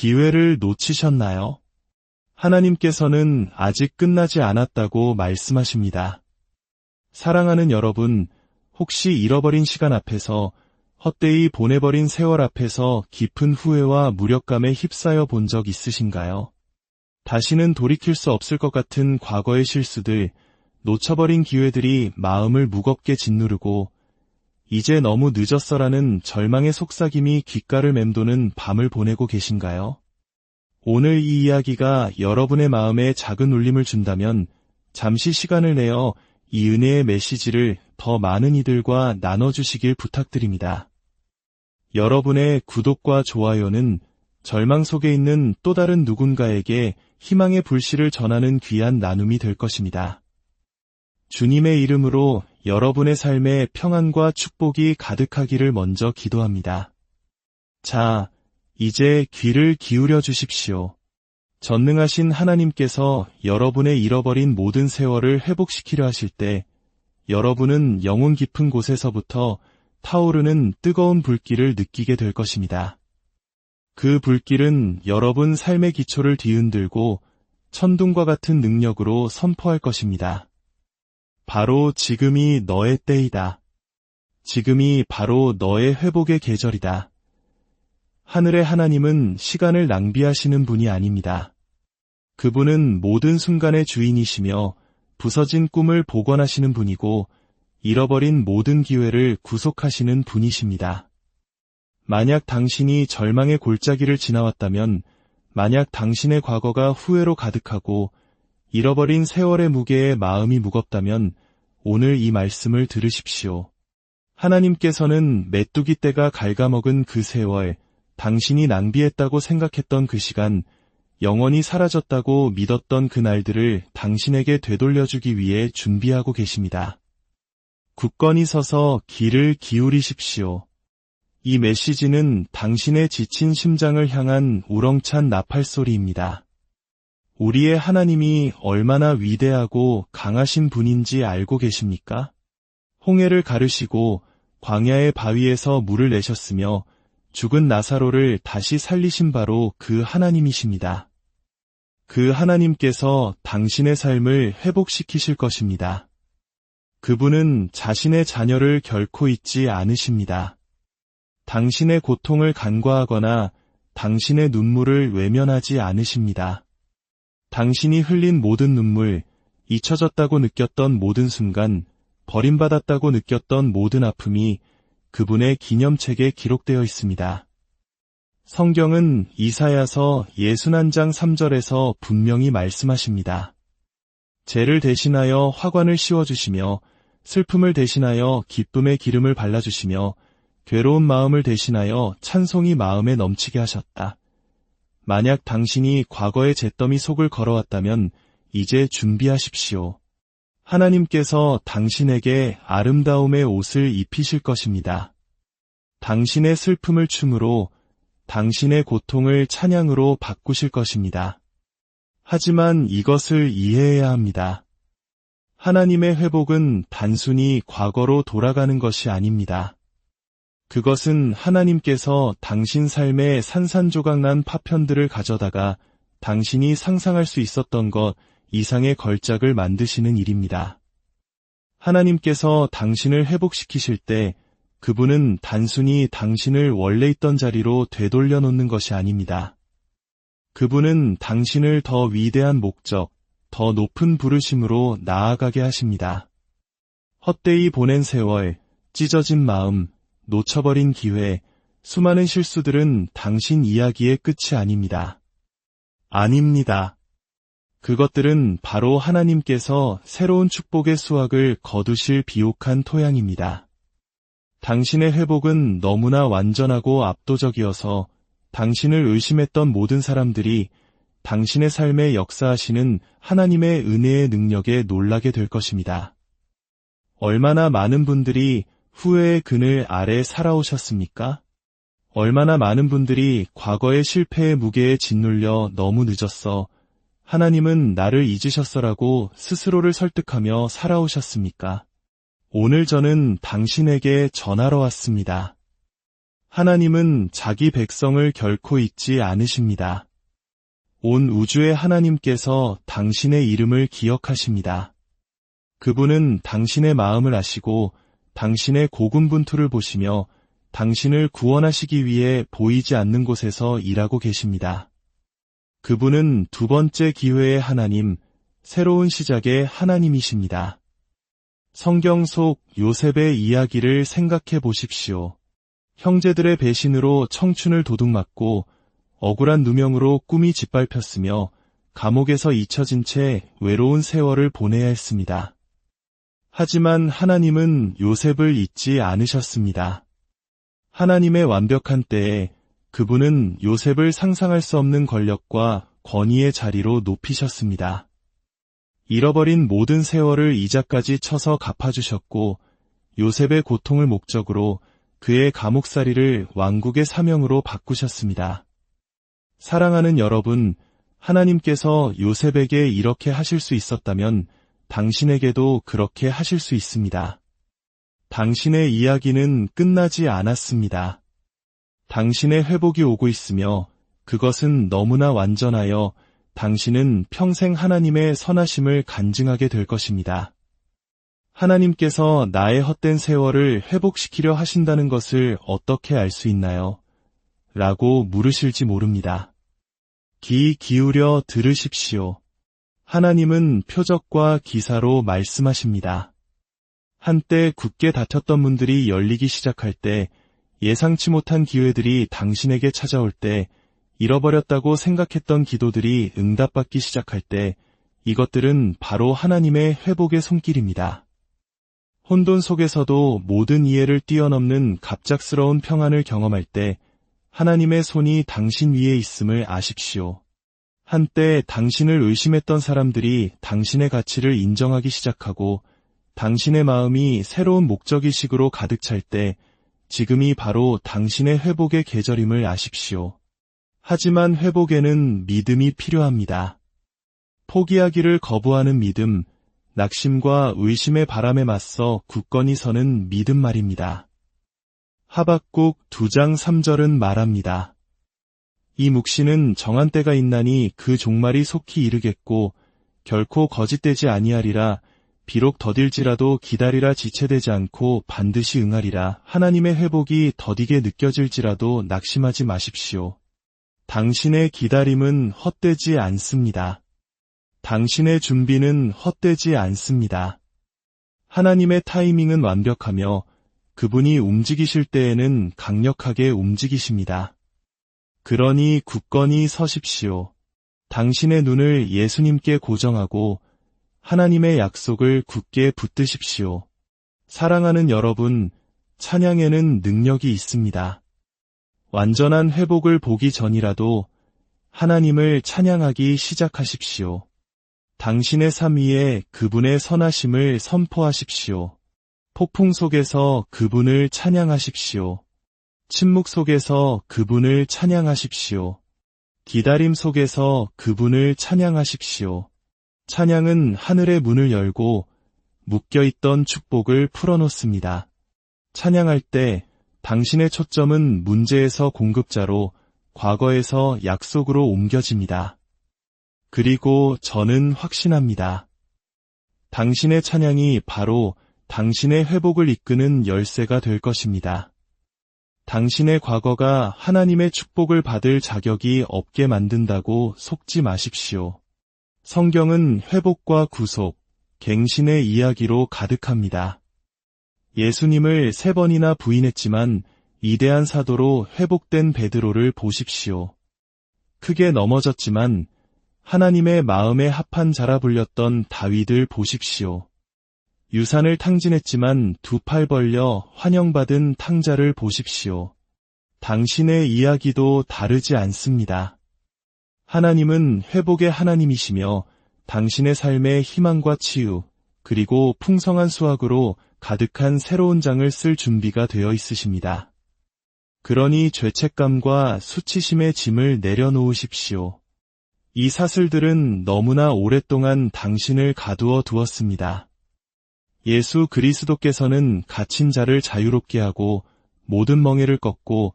기회를 놓치셨나요? 하나님께서는 아직 끝나지 않았다고 말씀하십니다. 사랑하는 여러분, 혹시 잃어버린 시간 앞에서, 헛되이 보내버린 세월 앞에서 깊은 후회와 무력감에 휩싸여 본 적 있으신가요? 다시는 돌이킬 수 없을 것 같은 과거의 실수들, 놓쳐버린 기회들이 마음을 무겁게 짓누르고 이제 너무 늦었어라는 절망의 속삭임이 귓가를 맴도는 밤을 보내고 계신가요? 오늘 이 이야기가 여러분의 마음에 작은 울림을 준다면 잠시 시간을 내어 이 은혜의 메시지를 더 많은 이들과 나눠주시길 부탁드립니다. 여러분의 구독과 좋아요는 절망 속에 있는 또 다른 누군가에게 희망의 불씨를 전하는 귀한 나눔이 될 것입니다. 주님의 이름으로 여러분의 삶에 평안과 축복이 가득하기를 먼저 기도합니다. 자, 이제 귀를 기울여 주십시오. 전능하신 하나님께서 여러분의 잃어버린 모든 세월을 회복시키려 하실 때 여러분은 영혼 깊은 곳에서부터 타오르는 뜨거운 불길을 느끼게 될 것입니다. 그 불길은 여러분 삶의 기초를 뒤흔들고 천둥과 같은 능력으로 선포할 것입니다. 바로 지금이 너의 때이다. 지금이 바로 너의 회복의 계절이다. 하늘의 하나님은 시간을 낭비하시는 분이 아닙니다. 그분은 모든 순간의 주인이시며 부서진 꿈을 복원하시는 분이고 잃어버린 모든 기회를 구속하시는 분이십니다. 만약 당신이 절망의 골짜기를 지나왔다면, 만약 당신의 과거가 후회로 가득하고 잃어버린 세월의 무게에 마음이 무겁다면 오늘 이 말씀을 들으십시오. 하나님께서는 메뚜기 떼가 갉아먹은 그 세월, 당신이 낭비했다고 생각했던 그 시간, 영원히 사라졌다고 믿었던 그 날들을 당신에게 되돌려주기 위해 준비하고 계십니다. 굳건히 서서 귀를 기울이십시오. 이 메시지는 당신의 지친 심장을 향한 우렁찬 나팔소리입니다. 우리의 하나님이 얼마나 위대하고 강하신 분인지 알고 계십니까? 홍해를 가르시고 광야의 바위에서 물을 내셨으며 죽은 나사로를 다시 살리신 바로 그 하나님이십니다. 그 하나님께서 당신의 삶을 회복시키실 것입니다. 그분은 자신의 자녀를 결코 잊지 않으십니다. 당신의 고통을 간과하거나 당신의 눈물을 외면하지 않으십니다. 당신이 흘린 모든 눈물, 잊혀졌다고 느꼈던 모든 순간, 버림받았다고 느꼈던 모든 아픔이 그분의 기념책에 기록되어 있습니다. 성경은 이사야서 61장 3절에서 분명히 말씀하십니다. 죄를 대신하여 화관을 씌워주시며 슬픔을 대신하여 기쁨의 기름을 발라주시며 괴로운 마음을 대신하여 찬송이 마음에 넘치게 하셨다. 만약 당신이 과거의 잿더미 속을 걸어왔다면 이제 준비하십시오. 하나님께서 당신에게 아름다움의 옷을 입히실 것입니다. 당신의 슬픔을 춤으로, 당신의 고통을 찬양으로 바꾸실 것입니다. 하지만 이것을 이해해야 합니다. 하나님의 회복은 단순히 과거로 돌아가는 것이 아닙니다. 그것은 하나님께서 당신 삶의 산산조각난 파편들을 가져다가 당신이 상상할 수 있었던 것 이상의 걸작을 만드시는 일입니다. 하나님께서 당신을 회복시키실 때 그분은 단순히 당신을 원래 있던 자리로 되돌려 놓는 것이 아닙니다. 그분은 당신을 더 위대한 목적, 더 높은 부르심으로 나아가게 하십니다. 헛되이 보낸 세월, 찢어진 마음, 놓쳐버린 기회, 수많은 실수들은 당신 이야기의 끝이 아닙니다. 아닙니다. 그것들은 바로 하나님께서 새로운 축복의 수확을 거두실 비옥한 토양입니다. 당신의 회복은 너무나 완전하고 압도적이어서 당신을 의심했던 모든 사람들이 당신의 삶에 역사하시는 하나님의 은혜의 능력에 놀라게 될 것입니다. 얼마나 많은 분들이 후회의 그늘 아래 살아오셨습니까? 얼마나 많은 분들이 과거의 실패의 무게에 짓눌려 너무 늦었어, 하나님은 나를 잊으셨어라고 스스로를 설득하며 살아오셨습니까? 오늘 저는 당신에게 전하러 왔습니다. 하나님은 자기 백성을 결코 잊지 않으십니다. 온 우주의 하나님께서 당신의 이름을 기억하십니다. 그분은 당신의 마음을 아시고 당신의 고군분투를 보시며 당신을 구원하시기 위해 보이지 않는 곳에서 일하고 계십니다. 그분은 두 번째 기회의 하나님, 새로운 시작의 하나님이십니다. 성경 속 요셉의 이야기를 생각해 보십시오. 형제들의 배신으로 청춘을 도둑맞고 억울한 누명으로 꿈이 짓밟혔으며 감옥에서 잊혀진 채 외로운 세월을 보내야 했습니다. 하지만 하나님은 요셉을 잊지 않으셨습니다. 하나님의 완벽한 때에 그분은 요셉을 상상할 수 없는 권력과 권위의 자리로 높이셨습니다. 잃어버린 모든 세월을 이자까지 쳐서 갚아주셨고 요셉의 고통을 목적으로 그의 감옥살이를 왕국의 사명으로 바꾸셨습니다. 사랑하는 여러분, 하나님께서 요셉에게 이렇게 하실 수 있었다면 당신에게도 그렇게 하실 수 있습니다. 당신의 이야기는 끝나지 않았습니다. 당신의 회복이 오고 있으며 그것은 너무나 완전하여 당신은 평생 하나님의 선하심을 간증하게 될 것입니다. 하나님께서 나의 헛된 세월을 회복시키려 하신다는 것을 어떻게 알 수 있나요? 라고 물으실지 모릅니다. 귀 기울여 들으십시오. 하나님은 표적과 기사로 말씀하십니다. 한때 굳게 닫혔던 문들이 열리기 시작할 때, 예상치 못한 기회들이 당신에게 찾아올 때, 잃어버렸다고 생각했던 기도들이 응답받기 시작할 때, 이것들은 바로 하나님의 회복의 손길입니다. 혼돈 속에서도 모든 이해를 뛰어넘는 갑작스러운 평안을 경험할 때, 하나님의 손이 당신 위에 있음을 아십시오. 한때 당신을 의심했던 사람들이 당신의 가치를 인정하기 시작하고 당신의 마음이 새로운 목적의식으로 가득 찰 때 지금이 바로 당신의 회복의 계절임을 아십시오. 하지만 회복에는 믿음이 필요합니다. 포기하기를 거부하는 믿음, 낙심과 의심의 바람에 맞서 굳건히 서는 믿음 말입니다. 하박국 2장 3절은 말합니다. 이 묵시는 정한 때가 있나니 그 종말이 속히 이르겠고 결코 거짓되지 아니하리라. 비록 더딜지라도 기다리라. 지체되지 않고 반드시 응하리라. 하나님의 회복이 더디게 느껴질지라도 낙심하지 마십시오. 당신의 기다림은 헛되지 않습니다. 당신의 준비는 헛되지 않습니다. 하나님의 타이밍은 완벽하며 그분이 움직이실 때에는 강력하게 움직이십니다. 그러니 굳건히 서십시오. 당신의 눈을 예수님께 고정하고 하나님의 약속을 굳게 붙드십시오. 사랑하는 여러분, 찬양에는 능력이 있습니다. 완전한 회복을 보기 전이라도 하나님을 찬양하기 시작하십시오. 당신의 삶 위에 그분의 선하심을 선포하십시오. 폭풍 속에서 그분을 찬양하십시오. 침묵 속에서 그분을 찬양하십시오. 기다림 속에서 그분을 찬양하십시오. 찬양은 하늘의 문을 열고 묶여있던 축복을 풀어놓습니다. 찬양할 때 당신의 초점은 문제에서 공급자로, 과거에서 약속으로 옮겨집니다. 그리고 저는 확신합니다. 당신의 찬양이 바로 당신의 회복을 이끄는 열쇠가 될 것입니다. 당신의 과거가 하나님의 축복을 받을 자격이 없게 만든다고 속지 마십시오. 성경은 회복과 구속, 갱신의 이야기로 가득합니다. 예수님을 3번이나 부인했지만 위대한 사도로 회복된 베드로를 보십시오. 크게 넘어졌지만 하나님의 마음에 합한 자라 불렸던 다윗을 보십시오. 유산을 탕진했지만 2팔 벌려 환영받은 탕자를 보십시오. 당신의 이야기도 다르지 않습니다. 하나님은 회복의 하나님이시며 당신의 삶에 희망과 치유, 그리고 풍성한 수확으로 가득한 새로운 장을 쓸 준비가 되어 있으십니다. 그러니 죄책감과 수치심의 짐을 내려놓으십시오. 이 사슬들은 너무나 오랫동안 당신을 가두어 두었습니다. 예수 그리스도께서는 갇힌 자를 자유롭게 하고 모든 멍에를 꺾고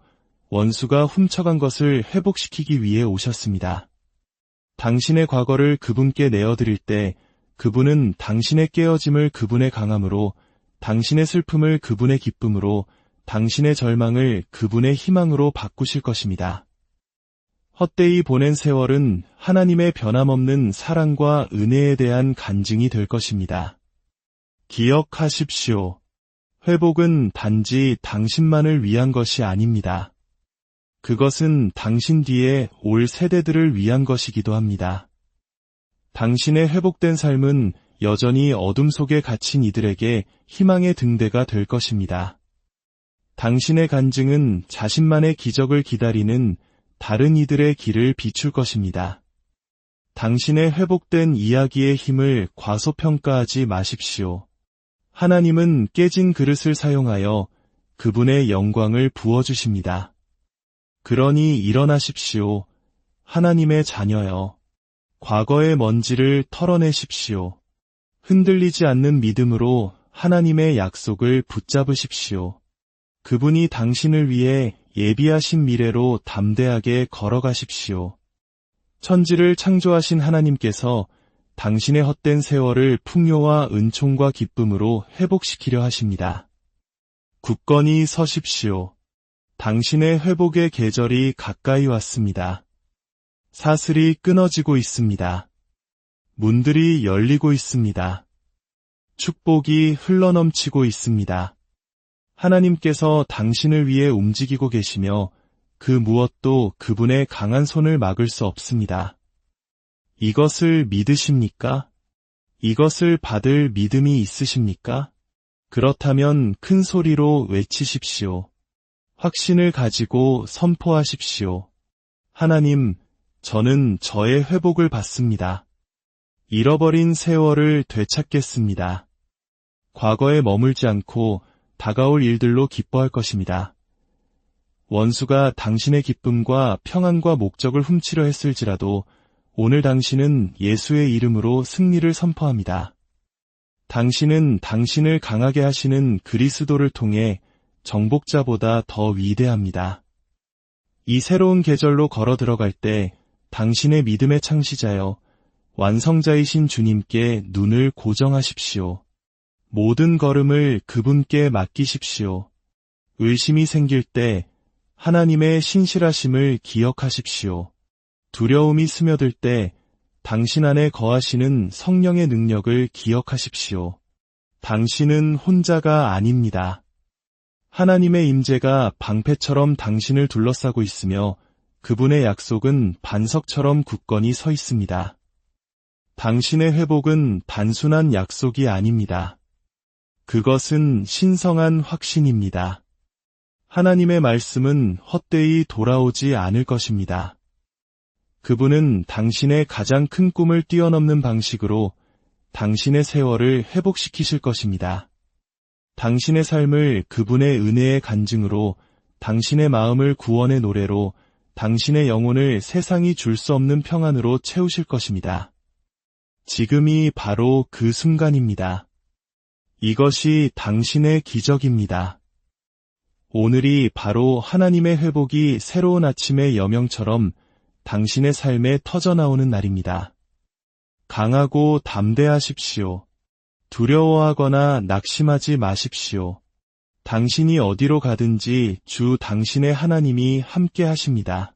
원수가 훔쳐간 것을 회복시키기 위해 오셨습니다. 당신의 과거를 그분께 내어드릴 때 그분은 당신의 깨어짐을 그분의 강함으로, 당신의 슬픔을 그분의 기쁨으로, 당신의 절망을 그분의 희망으로 바꾸실 것입니다. 헛되이 보낸 세월은 하나님의 변함없는 사랑과 은혜에 대한 간증이 될 것입니다. 기억하십시오. 회복은 단지 당신만을 위한 것이 아닙니다. 그것은 당신 뒤에 올 세대들을 위한 것이기도 합니다. 당신의 회복된 삶은 여전히 어둠 속에 갇힌 이들에게 희망의 등대가 될 것입니다. 당신의 간증은 자신만의 기적을 기다리는 다른 이들의 길을 비출 것입니다. 당신의 회복된 이야기의 힘을 과소평가하지 마십시오. 하나님은 깨진 그릇을 사용하여 그분의 영광을 부어주십니다. 그러니 일어나십시오. 하나님의 자녀여. 과거의 먼지를 털어내십시오. 흔들리지 않는 믿음으로 하나님의 약속을 붙잡으십시오. 그분이 당신을 위해 예비하신 미래로 담대하게 걸어가십시오. 천지를 창조하신 하나님께서 당신의 헛된 세월을 풍요와 은총과 기쁨으로 회복시키려 하십니다. 굳건히 서십시오. 당신의 회복의 계절이 가까이 왔습니다. 사슬이 끊어지고 있습니다. 문들이 열리고 있습니다. 축복이 흘러넘치고 있습니다. 하나님께서 당신을 위해 움직이고 계시며 그 무엇도 그분의 강한 손을 막을 수 없습니다. 이것을 믿으십니까? 이것을 받을 믿음이 있으십니까? 그렇다면 큰 소리로 외치십시오. 확신을 가지고 선포하십시오. 하나님, 저는 저의 회복을 받습니다. 잃어버린 세월을 되찾겠습니다. 과거에 머물지 않고 다가올 일들로 기뻐할 것입니다. 원수가 당신의 기쁨과 평안과 목적을 훔치려 했을지라도 오늘 당신은 예수의 이름으로 승리를 선포합니다. 당신은 당신을 강하게 하시는 그리스도를 통해 정복자보다 더 위대합니다. 이 새로운 계절로 걸어 들어갈 때 당신의 믿음의 창시자여, 완성자이신 주님께 눈을 고정하십시오. 모든 걸음을 그분께 맡기십시오. 의심이 생길 때 하나님의 신실하심을 기억하십시오. 두려움이 스며들 때 당신 안에 거하시는 성령의 능력을 기억하십시오. 당신은 혼자가 아닙니다. 하나님의 임재가 방패처럼 당신을 둘러싸고 있으며 그분의 약속은 반석처럼 굳건히 서 있습니다. 당신의 회복은 단순한 약속이 아닙니다. 그것은 신성한 확신입니다. 하나님의 말씀은 헛되이 돌아오지 않을 것입니다. 그분은 당신의 가장 큰 꿈을 뛰어넘는 방식으로 당신의 세월을 회복시키실 것입니다. 당신의 삶을 그분의 은혜의 간증으로, 당신의 마음을 구원의 노래로, 당신의 영혼을 세상이 줄 수 없는 평안으로 채우실 것입니다. 지금이 바로 그 순간입니다. 이것이 당신의 기적입니다. 오늘이 바로 하나님의 회복이 새로운 아침의 여명처럼 당신의 삶에 터져나오는 날입니다. 강하고 담대하십시오. 두려워하거나 낙심하지 마십시오. 당신이 어디로 가든지 주 당신의 하나님이 함께 하십니다.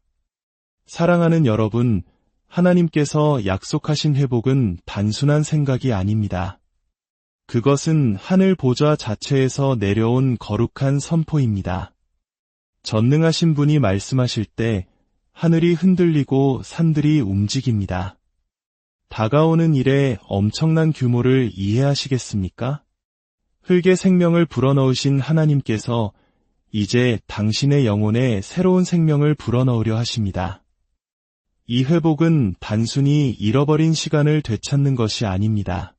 사랑하는 여러분, 하나님께서 약속하신 회복은 단순한 생각이 아닙니다. 그것은 하늘 보좌 자체에서 내려온 거룩한 선포입니다. 전능하신 분이 말씀하실 때 하늘이 흔들리고 산들이 움직입니다. 다가오는 일의 엄청난 규모를 이해하시겠습니까? 흙의 생명을 불어넣으신 하나님께서 이제 당신의 영혼에 새로운 생명을 불어넣으려 하십니다. 이 회복은 단순히 잃어버린 시간을 되찾는 것이 아닙니다.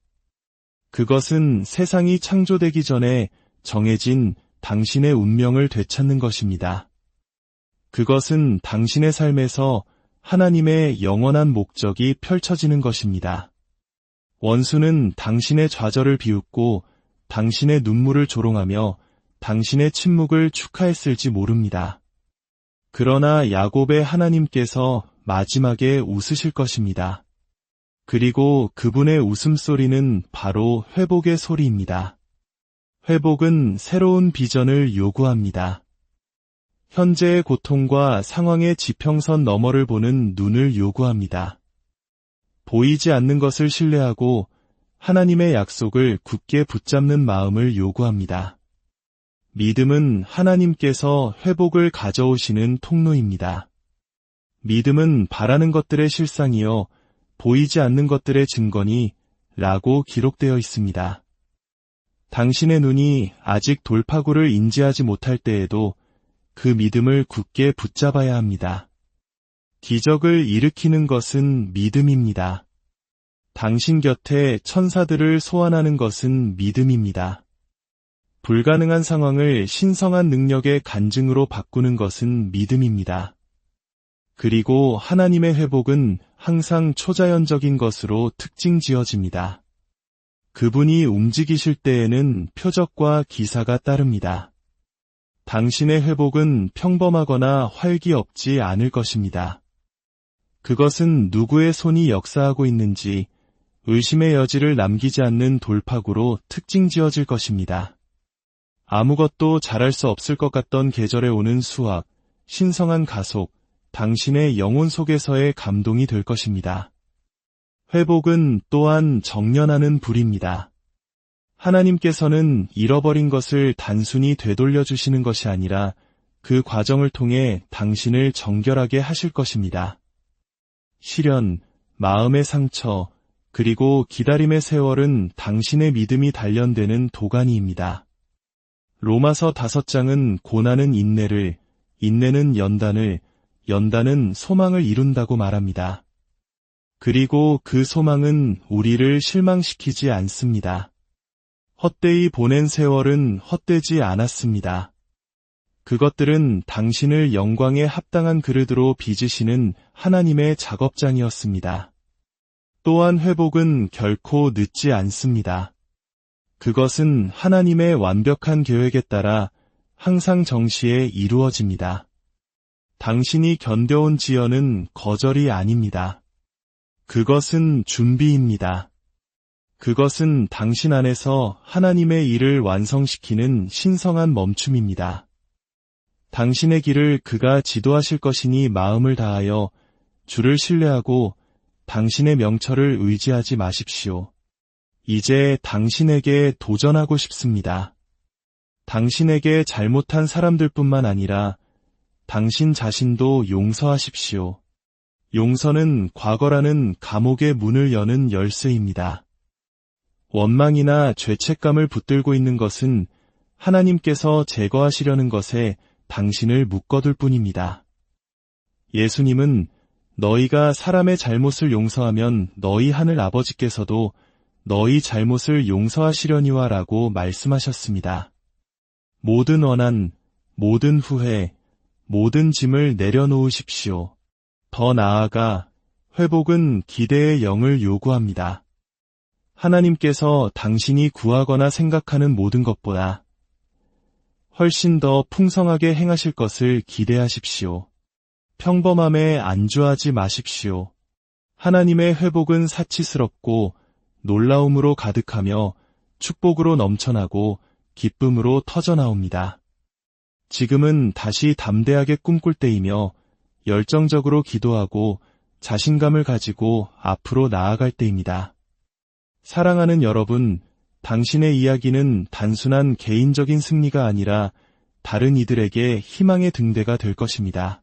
그것은 세상이 창조되기 전에 정해진 당신의 운명을 되찾는 것입니다. 그것은 당신의 삶에서 하나님의 영원한 목적이 펼쳐지는 것입니다. 원수는 당신의 좌절을 비웃고 당신의 눈물을 조롱하며 당신의 침묵을 축하했을지 모릅니다. 그러나 야곱의 하나님께서 마지막에 웃으실 것입니다. 그리고 그분의 웃음소리는 바로 회복의 소리입니다. 회복은 새로운 비전을 요구합니다. 현재의 고통과 상황의 지평선 너머를 보는 눈을 요구합니다. 보이지 않는 것을 신뢰하고 하나님의 약속을 굳게 붙잡는 마음을 요구합니다. 믿음은 하나님께서 회복을 가져오시는 통로입니다. 믿음은 바라는 것들의 실상이요 보이지 않는 것들의 증거니 라고 기록되어 있습니다. 당신의 눈이 아직 돌파구를 인지하지 못할 때에도 그 믿음을 굳게 붙잡아야 합니다. 기적을 일으키는 것은 믿음입니다. 당신 곁에 천사들을 소환하는 것은 믿음입니다. 불가능한 상황을 신성한 능력의 간증으로 바꾸는 것은 믿음입니다. 그리고 하나님의 회복은 항상 초자연적인 것으로 특징 지어집니다. 그분이 움직이실 때에는 표적과 기사가 따릅니다. 당신의 회복은 평범하거나 활기 없지 않을 것입니다. 그것은 누구의 손이 역사하고 있는지 의심의 여지를 남기지 않는 돌파구로 특징 지어질 것입니다. 아무것도 잘할 수 없을 것 같던 계절에 오는 수확, 신성한 가속, 당신의 영혼 속에서의 감동이 될 것입니다. 회복은 또한 정련하는 불입니다. 하나님께서는 잃어버린 것을 단순히 되돌려 주시는 것이 아니라 그 과정을 통해 당신을 정결하게 하실 것입니다. 시련, 마음의 상처, 그리고 기다림의 세월은 당신의 믿음이 단련되는 도가니입니다. 로마서 5장은 고난은 인내를, 인내는 연단을, 연단은 소망을 이룬다고 말합니다. 그리고 그 소망은 우리를 실망시키지 않습니다. 헛되이 보낸 세월은 헛되지 않았습니다. 그것들은 당신을 영광에 합당한 그릇으로 빚으시는 하나님의 작업장이었습니다. 또한 회복은 결코 늦지 않습니다. 그것은 하나님의 완벽한 계획에 따라 항상 정시에 이루어집니다. 당신이 견뎌온 지연은 거절이 아닙니다. 그것은 준비입니다. 그것은 당신 안에서 하나님의 일을 완성시키는 신성한 멈춤입니다. 당신의 길을 그가 지도하실 것이니 마음을 다하여 주를 신뢰하고 당신의 명철을 의지하지 마십시오. 이제 당신에게 도전하고 싶습니다. 당신에게 잘못한 사람들뿐만 아니라 당신 자신도 용서하십시오. 용서는 과거라는 감옥의 문을 여는 열쇠입니다. 원망이나 죄책감을 붙들고 있는 것은 하나님께서 제거하시려는 것에 당신을 묶어둘 뿐입니다. 예수님은 너희가 사람의 잘못을 용서하면 너희 하늘 아버지께서도 너희 잘못을 용서하시려니와 라고 말씀하셨습니다. 모든 원한, 모든 후회, 모든 짐을 내려놓으십시오. 더 나아가 회복은 기대의 영을 요구합니다. 하나님께서 당신이 구하거나 생각하는 모든 것보다 훨씬 더 풍성하게 행하실 것을 기대하십시오. 평범함에 안주하지 마십시오. 하나님의 회복은 사치스럽고 놀라움으로 가득하며 축복으로 넘쳐나고 기쁨으로 터져나옵니다. 지금은 다시 담대하게 꿈꿀 때이며 열정적으로 기도하고 자신감을 가지고 앞으로 나아갈 때입니다. 사랑하는 여러분, 당신의 이야기는 단순한 개인적인 승리가 아니라 다른 이들에게 희망의 등대가 될 것입니다.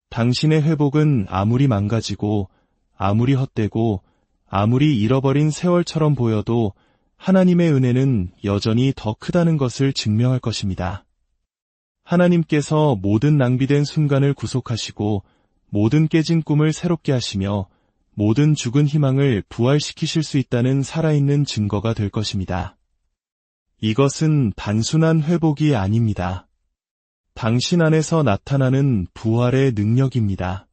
당신의 회복은 아무리 망가지고, 아무리 헛되고, 아무리 잃어버린 세월처럼 보여도 하나님의 은혜는 여전히 더 크다는 것을 증명할 것입니다. 하나님께서 모든 낭비된 순간을 구속하시고 모든 깨진 꿈을 새롭게 하시며 모든 죽은 희망을 부활시키실 수 있다는 살아있는 증거가 될 것입니다. 이것은 단순한 회복이 아닙니다. 당신 안에서 나타나는 부활의 능력입니다.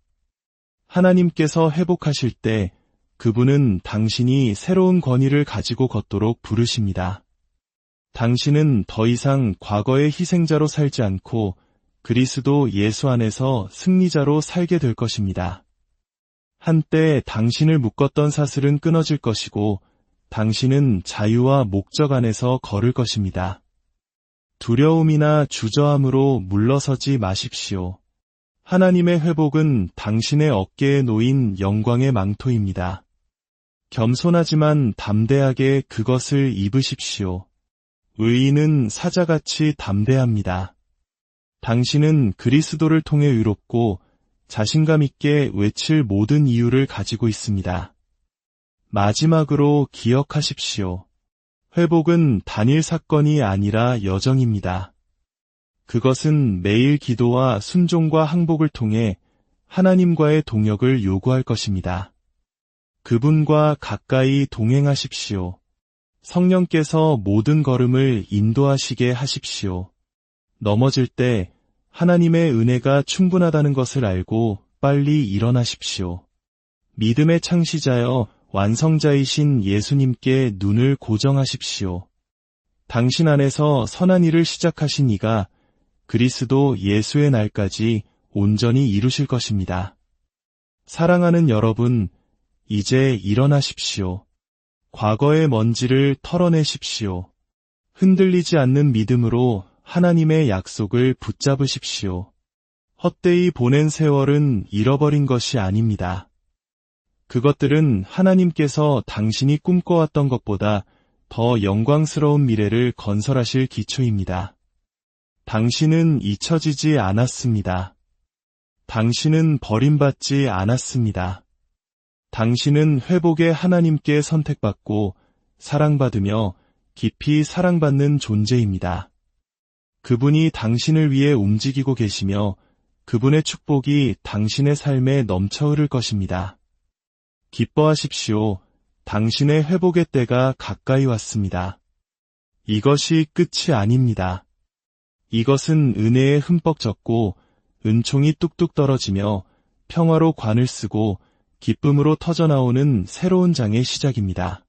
하나님께서 회복하실 때 그분은 당신이 새로운 권위를 가지고 걷도록 부르십니다. 당신은 더 이상 과거의 희생자로 살지 않고 그리스도 예수 안에서 승리자로 살게 될 것입니다. 한때 당신을 묶었던 사슬은 끊어질 것이고 당신은 자유와 목적 안에서 걸을 것입니다. 두려움이나 주저함으로 물러서지 마십시오. 하나님의 회복은 당신의 어깨에 놓인 영광의 망토입니다. 겸손하지만 담대하게 그것을 입으십시오. 의인은 사자같이 담대합니다. 당신은 그리스도를 통해 의롭고 자신감 있게 외칠 모든 이유를 가지고 있습니다. 마지막으로 기억하십시오. 회복은 단일 사건이 아니라 여정입니다. 그것은 매일 기도와 순종과 항복을 통해 하나님과의 동역을 요구할 것입니다. 그분과 가까이 동행하십시오. 성령께서 모든 걸음을 인도하시게 하십시오. 넘어질 때 하나님의 은혜가 충분하다는 것을 알고 빨리 일어나십시오. 믿음의 창시자여 완성자이신 예수님께 눈을 고정하십시오. 당신 안에서 선한 일을 시작하신 이가 그리스도 예수의 날까지 온전히 이루실 것입니다. 사랑하는 여러분, 이제 일어나십시오. 과거의 먼지를 털어내십시오. 흔들리지 않는 믿음으로 하나님의 약속을 붙잡으십시오. 헛되이 보낸 세월은 잃어버린 것이 아닙니다. 그것들은 하나님께서 당신이 꿈꿔왔던 것보다 더 영광스러운 미래를 건설하실 기초입니다. 당신은 잊혀지지 않았습니다. 당신은 버림받지 않았습니다. 당신은 회복의 하나님께 선택받고 사랑받으며 깊이 사랑받는 존재입니다. 그분이 당신을 위해 움직이고 계시며 그분의 축복이 당신의 삶에 넘쳐 흐를 것입니다. 기뻐하십시오. 당신의 회복의 때가 가까이 왔습니다. 이것이 끝이 아닙니다. 이것은 은혜에 흠뻑 젖고 은총이 뚝뚝 떨어지며 평화로 관을 쓰고 기쁨으로 터져나오는 새로운 장의 시작입니다.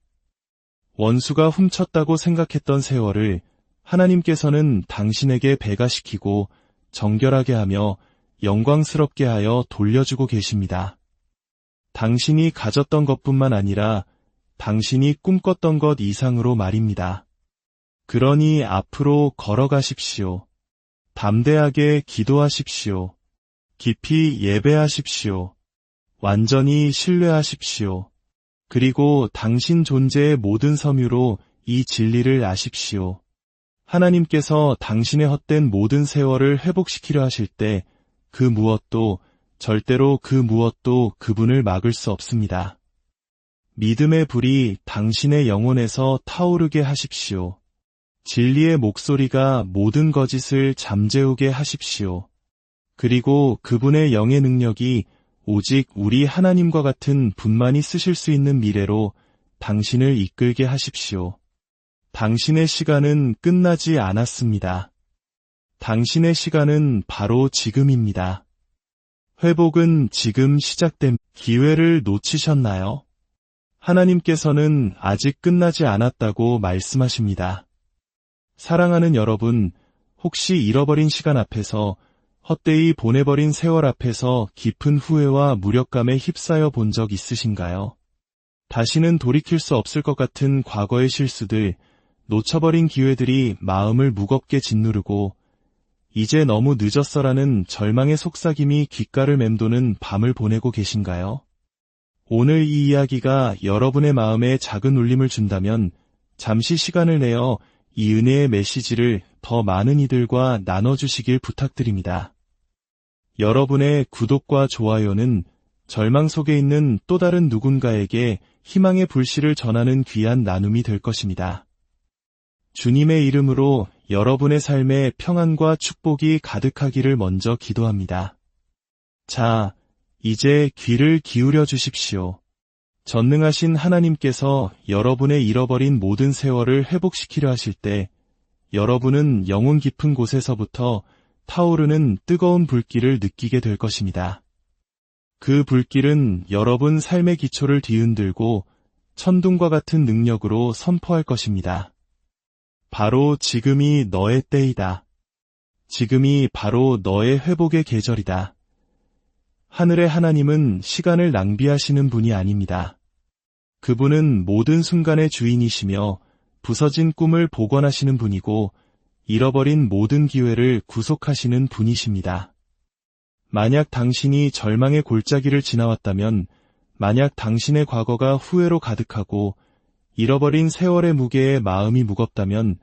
원수가 훔쳤다고 생각했던 세월을 하나님께서는 당신에게 배가시키고 정결하게 하며 영광스럽게 하여 돌려주고 계십니다. 당신이 가졌던 것뿐만 아니라 당신이 꿈꿨던 것 이상으로 말입니다. 그러니 앞으로 걸어가십시오. 담대하게 기도하십시오. 깊이 예배하십시오. 완전히 신뢰하십시오. 그리고 당신 존재의 모든 섬유로 이 진리를 아십시오. 하나님께서 당신의 헛된 모든 세월을 회복시키려 하실 때 그 무엇도 절대로 그 무엇도 그분을 막을 수 없습니다. 믿음의 불이 당신의 영혼에서 타오르게 하십시오. 진리의 목소리가 모든 거짓을 잠재우게 하십시오. 그리고 그분의 영의 능력이 오직 우리 하나님과 같은 분만이 쓰실 수 있는 미래로 당신을 이끌게 하십시오. 당신의 시간은 끝나지 않았습니다. 당신의 시간은 바로 지금입니다. 회복은 지금 시작된 기회를 놓치셨나요? 하나님께서는 아직 끝나지 않았다고 말씀하십니다. 사랑하는 여러분, 혹시 잃어버린 시간 앞에서 헛되이 보내버린 세월 앞에서 깊은 후회와 무력감에 휩싸여 본 적 있으신가요? 다시는 돌이킬 수 없을 것 같은 과거의 실수들, 놓쳐버린 기회들이 마음을 무겁게 짓누르고 이제 너무 늦었어라는 절망의 속삭임이 귓가를 맴도는 밤을 보내고 계신가요? 오늘 이 이야기가 여러분의 마음에 작은 울림을 준다면 잠시 시간을 내어 이 은혜의 메시지를 더 많은 이들과 나눠주시길 부탁드립니다. 여러분의 구독과 좋아요는 절망 속에 있는 또 다른 누군가에게 희망의 불씨를 전하는 귀한 나눔이 될 것입니다. 주님의 이름으로 여러분의 삶에 평안과 축복이 가득하기를 먼저 기도합니다. 자, 이제 귀를 기울여 주십시오. 전능하신 하나님께서 여러분의 잃어버린 모든 세월을 회복시키려 하실 때 여러분은 영혼 깊은 곳에서부터 타오르는 뜨거운 불길을 느끼게 될 것입니다. 그 불길은 여러분 삶의 기초를 뒤흔들고 천둥과 같은 능력으로 선포할 것입니다. 바로 지금이 너의 때이다. 지금이 바로 너의 회복의 계절이다. 하늘의 하나님은 시간을 낭비하시는 분이 아닙니다. 그분은 모든 순간의 주인이시며 부서진 꿈을 복원하시는 분이고 잃어버린 모든 기회를 구속하시는 분이십니다. 만약 당신이 절망의 골짜기를 지나왔다면, 만약 당신의 과거가 후회로 가득하고 잃어버린 세월의 무게에 마음이 무겁다면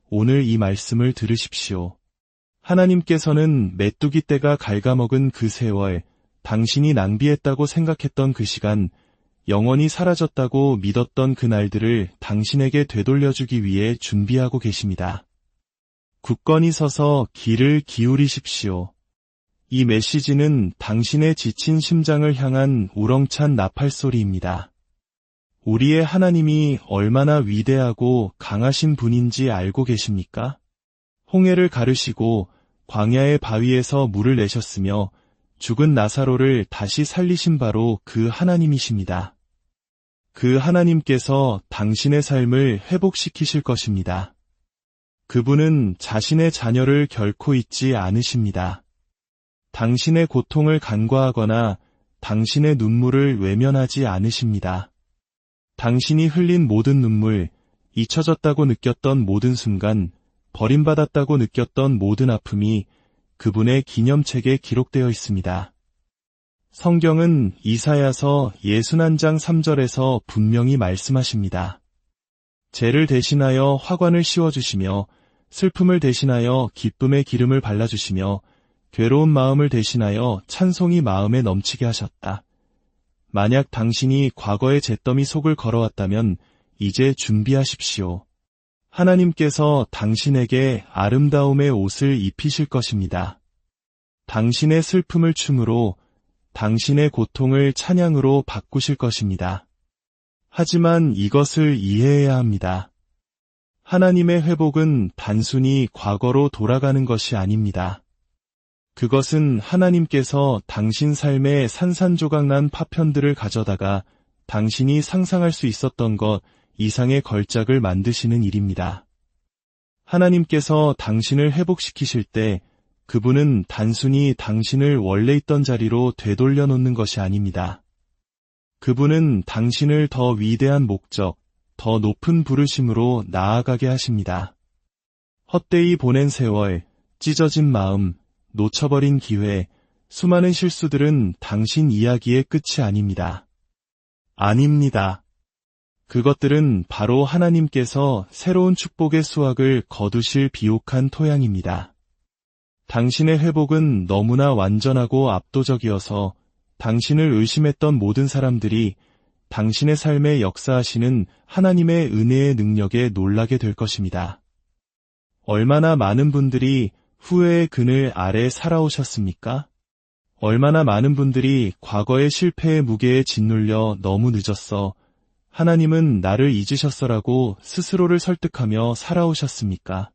오늘 이 말씀을 들으십시오. 하나님께서는 메뚜기 떼가 갉아먹은 그 세월, 당신이 낭비했다고 생각했던 그 시간, 영원히 사라졌다고 믿었던 그 날들을 당신에게 되돌려주기 위해 준비하고 계십니다. 굳건히 서서 귀를 기울이십시오. 이 메시지는 당신의 지친 심장을 향한 우렁찬 나팔소리입니다. 우리의 하나님이 얼마나 위대하고 강하신 분인지 알고 계십니까? 홍해를 가르시고 광야의 바위에서 물을 내셨으며 죽은 나사로를 다시 살리신 바로 그 하나님이십니다. 그 하나님께서 당신의 삶을 회복시키실 것입니다. 그분은 자신의 자녀를 결코 잊지 않으십니다. 당신의 고통을 간과하거나 당신의 눈물을 외면하지 않으십니다. 당신이 흘린 모든 눈물, 잊혀졌다고 느꼈던 모든 순간, 버림받았다고 느꼈던 모든 아픔이 그분의 기념책에 기록되어 있습니다. 성경은 이사야서 61장 3절에서 분명히 말씀하십니다. 죄를 대신하여 화관을 씌워주시며 슬픔을 대신하여 기쁨의 기름을 발라주시며 괴로운 마음을 대신하여 찬송이 마음에 넘치게 하셨다. 만약 당신이 과거의 잿더미 속을 걸어왔다면 이제 준비하십시오. 하나님께서 당신에게 아름다움의 옷을 입히실 것입니다. 당신의 슬픔을 춤으로, 당신의 고통을 찬양으로 바꾸실 것입니다. 하지만 이것을 이해해야 합니다. 하나님의 회복은 단순히 과거로 돌아가는 것이 아닙니다. 그것은 하나님께서 당신 삶의 산산조각난 파편들을 가져다가 당신이 상상할 수 있었던 것 이상의 걸작을 만드시는 일입니다. 하나님께서 당신을 회복시키실 때 그분은 단순히 당신을 원래 있던 자리로 되돌려 놓는 것이 아닙니다. 그분은 당신을 더 위대한 목적, 더 높은 부르심으로 나아가게 하십니다. 헛되이 보낸 세월, 찢어진 마음, 놓쳐버린 기회, 수많은 실수들은 당신 이야기의 끝이 아닙니다. 아닙니다. 그것들은 바로 하나님께서 새로운 축복의 수확을 거두실 비옥한 토양입니다. 당신의 회복은 너무나 완전하고 압도적이어서 당신을 의심했던 모든 사람들이 당신의 삶에 역사하시는 하나님의 은혜의 능력에 놀라게 될 것입니다. 얼마나 많은 분들이 후회의 그늘 아래 살아오셨습니까? 얼마나 많은 분들이 과거의 실패의 무게에 짓눌려 너무 늦었어, 하나님은 나를 잊으셨어라고 스스로를 설득하며 살아오셨습니까?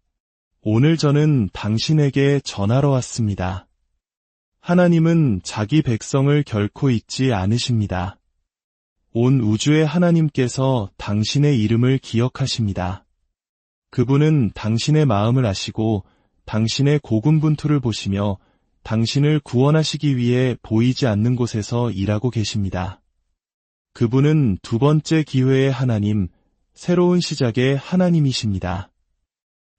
오늘 저는 당신에게 전하러 왔습니다. 하나님은 자기 백성을 결코 잊지 않으십니다. 온 우주의 하나님께서 당신의 이름을 기억하십니다. 그분은 당신의 마음을 아시고 당신의 고군분투를 보시며 당신을 구원하시기 위해 보이지 않는 곳에서 일하고 계십니다. 그분은 두 번째 기회의 하나님, 새로운 시작의 하나님이십니다.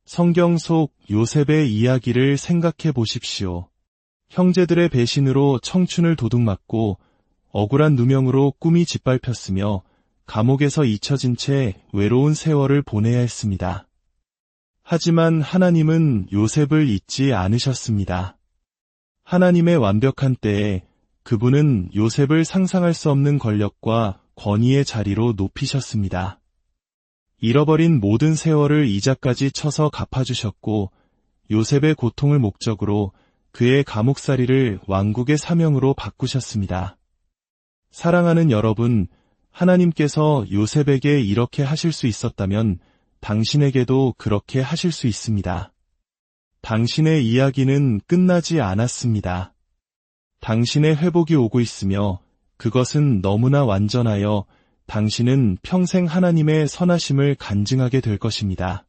성경 속 요셉의 이야기를 생각해 보십시오. 형제들의 배신으로 청춘을 도둑맞고 억울한 누명으로 꿈이 짓밟혔으며 감옥에서 잊혀진 채 외로운 세월을 보내야 했습니다. 하지만 하나님은 요셉을 잊지 않으셨습니다. 하나님의 완벽한 때에 그분은 요셉을 상상할 수 없는 권력과 권위의 자리로 높이셨습니다. 잃어버린 모든 세월을 이자까지 쳐서 갚아주셨고 요셉의 고통을 목적으로 그의 감옥살이를 왕국의 사명으로 바꾸셨습니다. 사랑하는 여러분, 하나님께서 요셉에게 이렇게 하실 수 있었다면 당신에게도 그렇게 하실 수 있습니다. 당신의 이야기는 끝나지 않았습니다. 당신의 회복이 오고 있으며 그것은 너무나 완전하여 당신은 평생 하나님의 선하심을 간증하게 될 것입니다.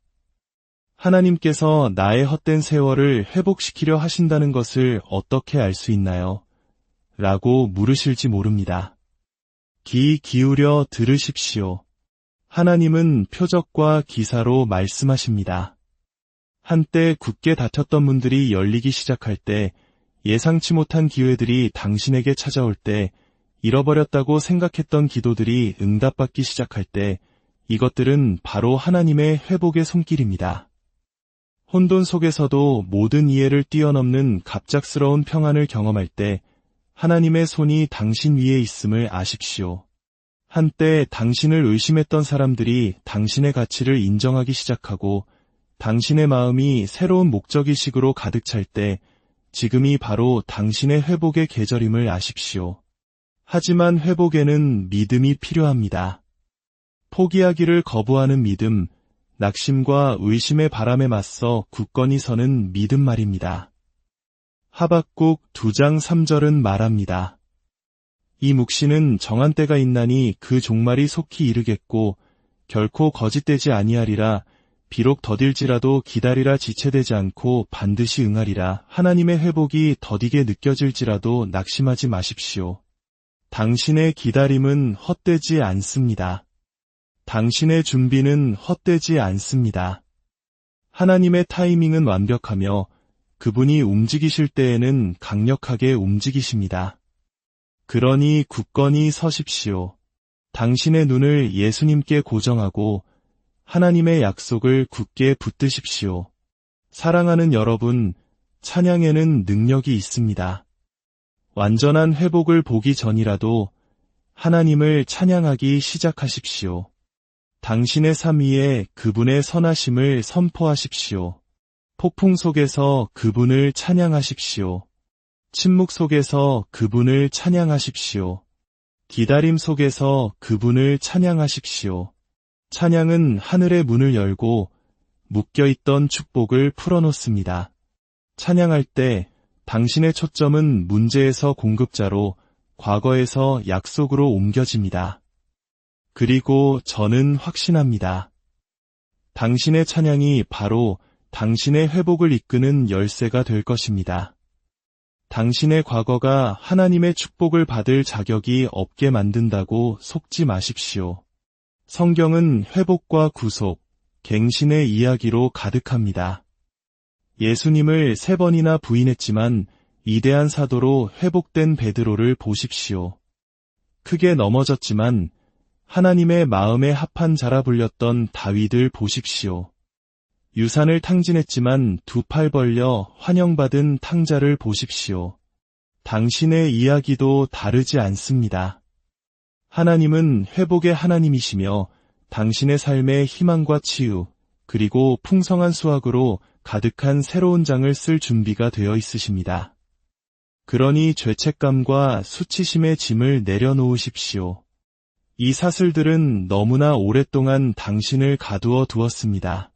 하나님께서 나의 헛된 세월을 회복시키려 하신다는 것을 어떻게 알 수 있나요? 라고 물으실지 모릅니다. 귀 기울여 들으십시오. 하나님은 표적과 기사로 말씀하십니다. 한때 굳게 닫혔던 문들이 열리기 시작할 때, 예상치 못한 기회들이 당신에게 찾아올 때, 잃어버렸다고 생각했던 기도들이 응답받기 시작할 때, 이것들은 바로 하나님의 회복의 손길입니다. 혼돈 속에서도 모든 이해를 뛰어넘는 갑작스러운 평안을 경험할 때, 하나님의 손이 당신 위에 있음을 아십시오. 한때 당신을 의심했던 사람들이 당신의 가치를 인정하기 시작하고 당신의 마음이 새로운 목적의식으로 가득 찰 때 지금이 바로 당신의 회복의 계절임을 아십시오. 하지만 회복에는 믿음이 필요합니다. 포기하기를 거부하는 믿음, 낙심과 의심의 바람에 맞서 굳건히 서는 믿음 말입니다. 하박국 2장 3절은 말합니다. 이 묵시는 정한 때가 있나니 그 종말이 속히 이르겠고 결코 거짓되지 아니하리라. 비록 더딜지라도 기다리라. 지체되지 않고 반드시 응하리라. 하나님의 회복이 더디게 느껴질지라도 낙심하지 마십시오. 당신의 기다림은 헛되지 않습니다. 당신의 준비는 헛되지 않습니다. 하나님의 타이밍은 완벽하며 그분이 움직이실 때에는 강력하게 움직이십니다. 그러니 굳건히 서십시오. 당신의 눈을 예수님께 고정하고 하나님의 약속을 굳게 붙드십시오. 사랑하는 여러분, 찬양에는 능력이 있습니다. 완전한 회복을 보기 전이라도 하나님을 찬양하기 시작하십시오. 당신의 삶 위에 그분의 선하심을 선포하십시오. 폭풍 속에서 그분을 찬양하십시오. 침묵 속에서 그분을 찬양하십시오. 기다림 속에서 그분을 찬양하십시오. 찬양은 하늘의 문을 열고 묶여있던 축복을 풀어놓습니다. 찬양할 때 당신의 초점은 문제에서 공급자로, 과거에서 약속으로 옮겨집니다. 그리고 저는 확신합니다. 당신의 찬양이 바로 당신의 회복을 이끄는 열쇠가 될 것입니다. 당신의 과거가 하나님의 축복을 받을 자격이 없게 만든다고 속지 마십시오. 성경은 회복과 구속, 갱신의 이야기로 가득합니다. 예수님을 3번이나 부인했지만 위대한 사도로 회복된 베드로를 보십시오. 크게 넘어졌지만 하나님의 마음에 합한 자라 불렸던 다윗을 보십시오. 유산을 탕진했지만 2팔 벌려 환영받은 탕자를 보십시오. 당신의 이야기도 다르지 않습니다. 하나님은 회복의 하나님이시며 당신의 삶에 희망과 치유, 그리고 풍성한 수확으로 가득한 새로운 장을 쓸 준비가 되어 있으십니다. 그러니 죄책감과 수치심의 짐을 내려놓으십시오. 이 사슬들은 너무나 오랫동안 당신을 가두어 두었습니다.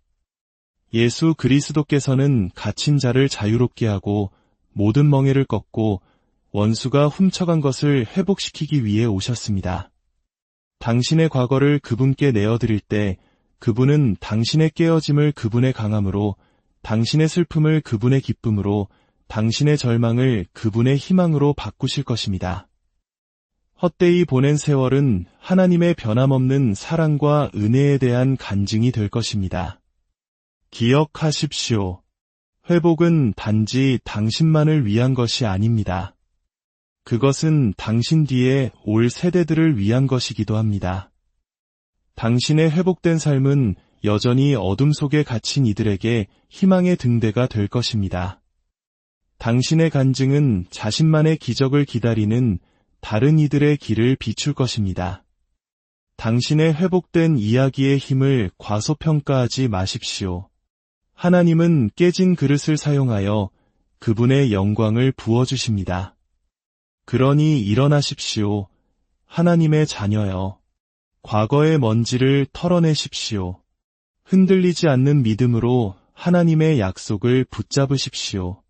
예수 그리스도께서는 갇힌 자를 자유롭게 하고 모든 멍에를 꺾고 원수가 훔쳐간 것을 회복시키기 위해 오셨습니다. 당신의 과거를 그분께 내어드릴 때 그분은 당신의 깨어짐을 그분의 강함으로, 당신의 슬픔을 그분의 기쁨으로, 당신의 절망을 그분의 희망으로 바꾸실 것입니다. 헛되이 보낸 세월은 하나님의 변함없는 사랑과 은혜에 대한 간증이 될 것입니다. 기억하십시오. 회복은 단지 당신만을 위한 것이 아닙니다. 그것은 당신 뒤에 올 세대들을 위한 것이기도 합니다. 당신의 회복된 삶은 여전히 어둠 속에 갇힌 이들에게 희망의 등대가 될 것입니다. 당신의 간증은 자신만의 기적을 기다리는 다른 이들의 길을 비출 것입니다. 당신의 회복된 이야기의 힘을 과소평가하지 마십시오. 하나님은 깨진 그릇을 사용하여 그분의 영광을 부어주십니다. 그러니 일어나십시오. 하나님의 자녀여. 과거의 먼지를 털어내십시오. 흔들리지 않는 믿음으로 하나님의 약속을 붙잡으십시오.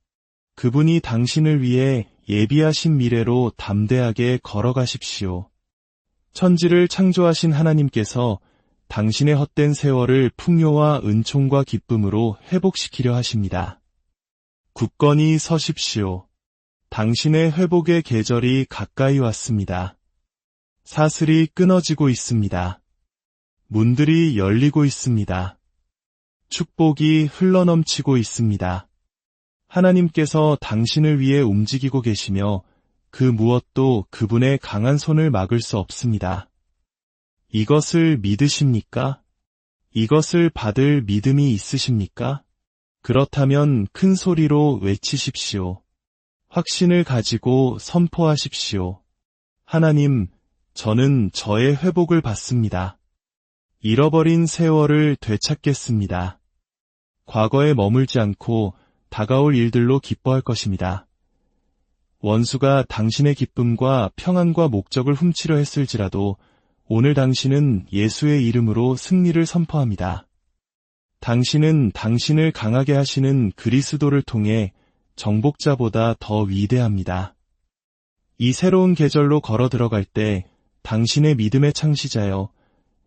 그분이 당신을 위해 예비하신 미래로 담대하게 걸어가십시오. 천지를 창조하신 하나님께서 당신의 헛된 세월을 풍요와 은총과 기쁨으로 회복시키려 하십니다. 굳건히 서십시오. 당신의 회복의 계절이 가까이 왔습니다. 사슬이 끊어지고 있습니다. 문들이 열리고 있습니다. 축복이 흘러넘치고 있습니다. 하나님께서 당신을 위해 움직이고 계시며 그 무엇도 그분의 강한 손을 막을 수 없습니다. 이것을 믿으십니까? 이것을 받을 믿음이 있으십니까? 그렇다면 큰 소리로 외치십시오. 확신을 가지고 선포하십시오. 하나님, 저는 저의 회복을 받습니다. 잃어버린 세월을 되찾겠습니다. 과거에 머물지 않고 다가올 일들로 기뻐할 것입니다. 원수가 당신의 기쁨과 평안과 목적을 훔치려 했을지라도 오늘 당신은 예수의 이름으로 승리를 선포합니다. 당신은 당신을 강하게 하시는 그리스도를 통해 정복자보다 더 위대합니다. 이 새로운 계절로 걸어 들어갈 때 당신의 믿음의 창시자여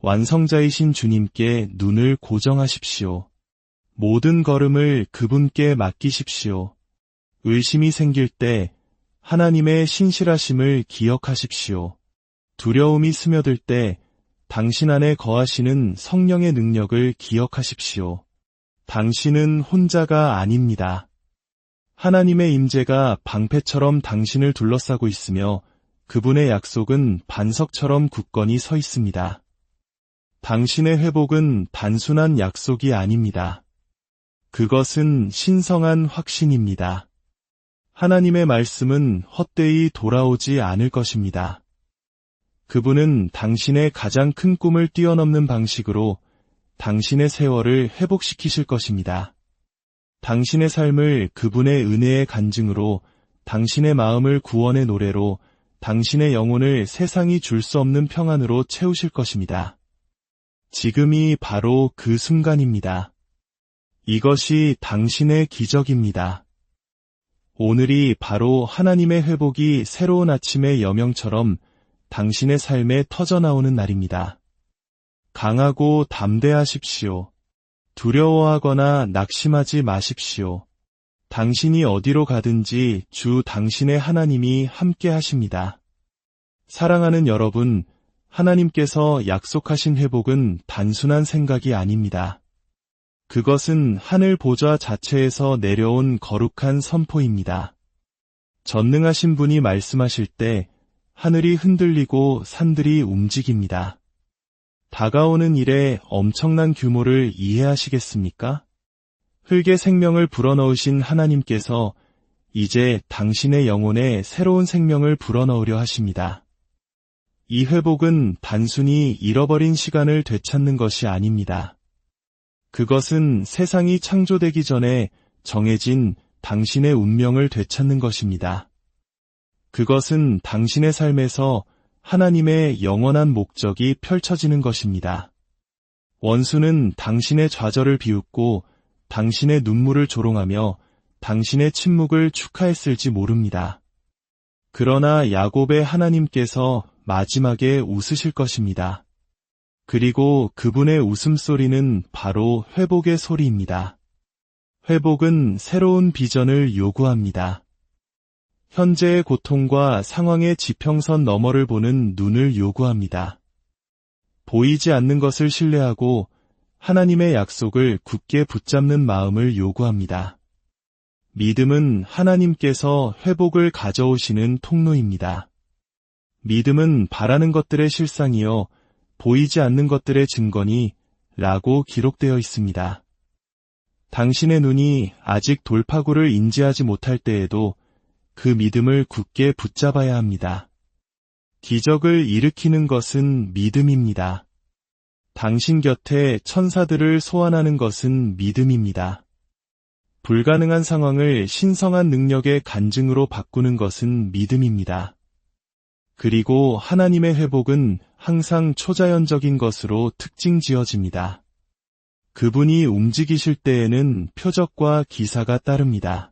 완성자이신 주님께 눈을 고정하십시오. 모든 걸음을 그분께 맡기십시오. 의심이 생길 때 하나님의 신실하심을 기억하십시오. 두려움이 스며들 때 당신 안에 거하시는 성령의 능력을 기억하십시오. 당신은 혼자가 아닙니다. 하나님의 임재가 방패처럼 당신을 둘러싸고 있으며 그분의 약속은 반석처럼 굳건히 서 있습니다. 당신의 회복은 단순한 약속이 아닙니다. 그것은 신성한 확신입니다. 하나님의 말씀은 헛되이 돌아오지 않을 것입니다. 그분은 당신의 가장 큰 꿈을 뛰어넘는 방식으로 당신의 세월을 회복시키실 것입니다. 당신의 삶을 그분의 은혜의 간증으로, 당신의 마음을 구원의 노래로, 당신의 영혼을 세상이 줄 수 없는 평안으로 채우실 것입니다. 지금이 바로 그 순간입니다. 이것이 당신의 기적입니다. 오늘이 바로 하나님의 회복이 새로운 아침의 여명처럼 당신의 삶에 터져나오는 날입니다. 강하고 담대하십시오. 두려워하거나 낙심하지 마십시오. 당신이 어디로 가든지 주 당신의 하나님이 함께 하십니다. 사랑하는 여러분, 하나님께서 약속하신 회복은 단순한 생각이 아닙니다. 그것은 하늘 보좌 자체에서 내려온 거룩한 선포입니다. 전능하신 분이 말씀하실 때 하늘이 흔들리고 산들이 움직입니다. 다가오는 일의 엄청난 규모를 이해하시겠습니까? 흙의 생명을 불어넣으신 하나님께서 이제 당신의 영혼에 새로운 생명을 불어넣으려 하십니다. 이 회복은 단순히 잃어버린 시간을 되찾는 것이 아닙니다. 그것은 세상이 창조되기 전에 정해진 당신의 운명을 되찾는 것입니다. 그것은 당신의 삶에서 하나님의 영원한 목적이 펼쳐지는 것입니다. 원수는 당신의 좌절을 비웃고 당신의 눈물을 조롱하며 당신의 침묵을 축하했을지 모릅니다. 그러나 야곱의 하나님께서 마지막에 웃으실 것입니다. 그리고 그분의 웃음소리는 바로 회복의 소리입니다. 회복은 새로운 비전을 요구합니다. 현재의 고통과 상황의 지평선 너머를 보는 눈을 요구합니다. 보이지 않는 것을 신뢰하고 하나님의 약속을 굳게 붙잡는 마음을 요구합니다. 믿음은 하나님께서 회복을 가져오시는 통로입니다. 믿음은 바라는 것들의 실상이요 보이지 않는 것들의 증거니 라고 기록되어 있습니다. 당신의 눈이 아직 돌파구를 인지하지 못할 때에도 그 믿음을 굳게 붙잡아야 합니다. 기적을 일으키는 것은 믿음입니다. 당신 곁에 천사들을 소환하는 것은 믿음입니다. 불가능한 상황을 신성한 능력의 간증으로 바꾸는 것은 믿음입니다. 그리고 하나님의 회복은 항상 초자연적인 것으로 특징 지어집니다. 그분이 움직이실 때에는 표적과 기사가 따릅니다.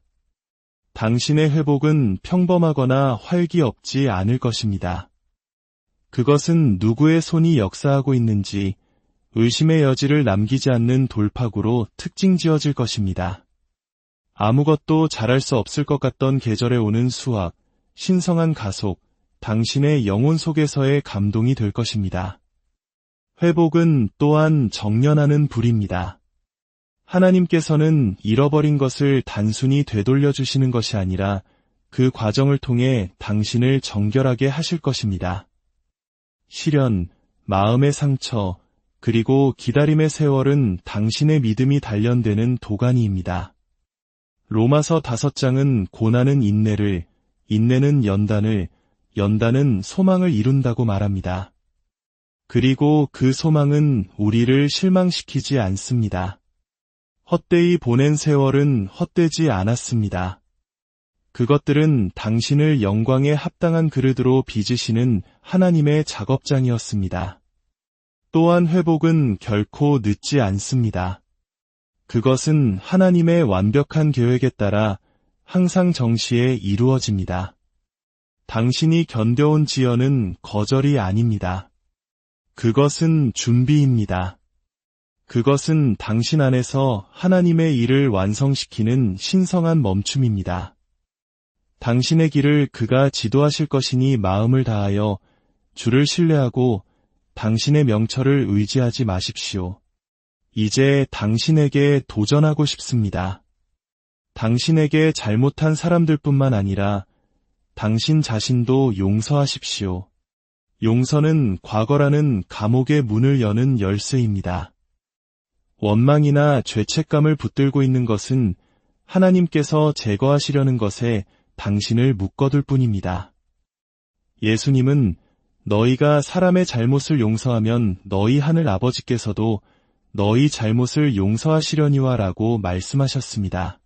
당신의 회복은 평범하거나 활기 없지 않을 것입니다. 그것은 누구의 손이 역사하고 있는지, 의심의 여지를 남기지 않는 돌파구로 특징 지어질 것입니다. 아무것도 잘할 수 없을 것 같던 계절에 오는 수확, 신성한 가속, 당신의 영혼 속에서의 감동이 될 것입니다. 회복은 또한 정련하는 불입니다. 하나님께서는 잃어버린 것을 단순히 되돌려 주시는 것이 아니라 그 과정을 통해 당신을 정결하게 하실 것입니다. 시련, 마음의 상처, 그리고 기다림의 세월은 당신의 믿음이 단련되는 도가니입니다. 로마서 5장은 고난은 인내를, 인내는 연단을, 연단은 소망을 이룬다고 말합니다. 그리고 그 소망은 우리를 실망시키지 않습니다. 헛되이 보낸 세월은 헛되지 않았습니다. 그것들은 당신을 영광에 합당한 그릇으로 빚으시는 하나님의 작업장이었습니다. 또한 회복은 결코 늦지 않습니다. 그것은 하나님의 완벽한 계획에 따라 항상 정시에 이루어집니다. 당신이 견뎌온 지연은 거절이 아닙니다. 그것은 준비입니다. 그것은 당신 안에서 하나님의 일을 완성시키는 신성한 멈춤입니다. 당신의 길을 그가 지도하실 것이니 마음을 다하여 주를 신뢰하고 당신의 명철을 의지하지 마십시오. 이제 당신에게 도전하고 싶습니다. 당신에게 잘못한 사람들뿐만 아니라 당신 자신도 용서하십시오. 용서는 과거라는 감옥의 문을 여는 열쇠입니다. 원망이나 죄책감을 붙들고 있는 것은 하나님께서 제거하시려는 것에 당신을 묶어둘 뿐입니다. 예수님은 너희가 사람의 잘못을 용서하면 너희 하늘 아버지께서도 너희 잘못을 용서하시려니와 라고 말씀하셨습니다.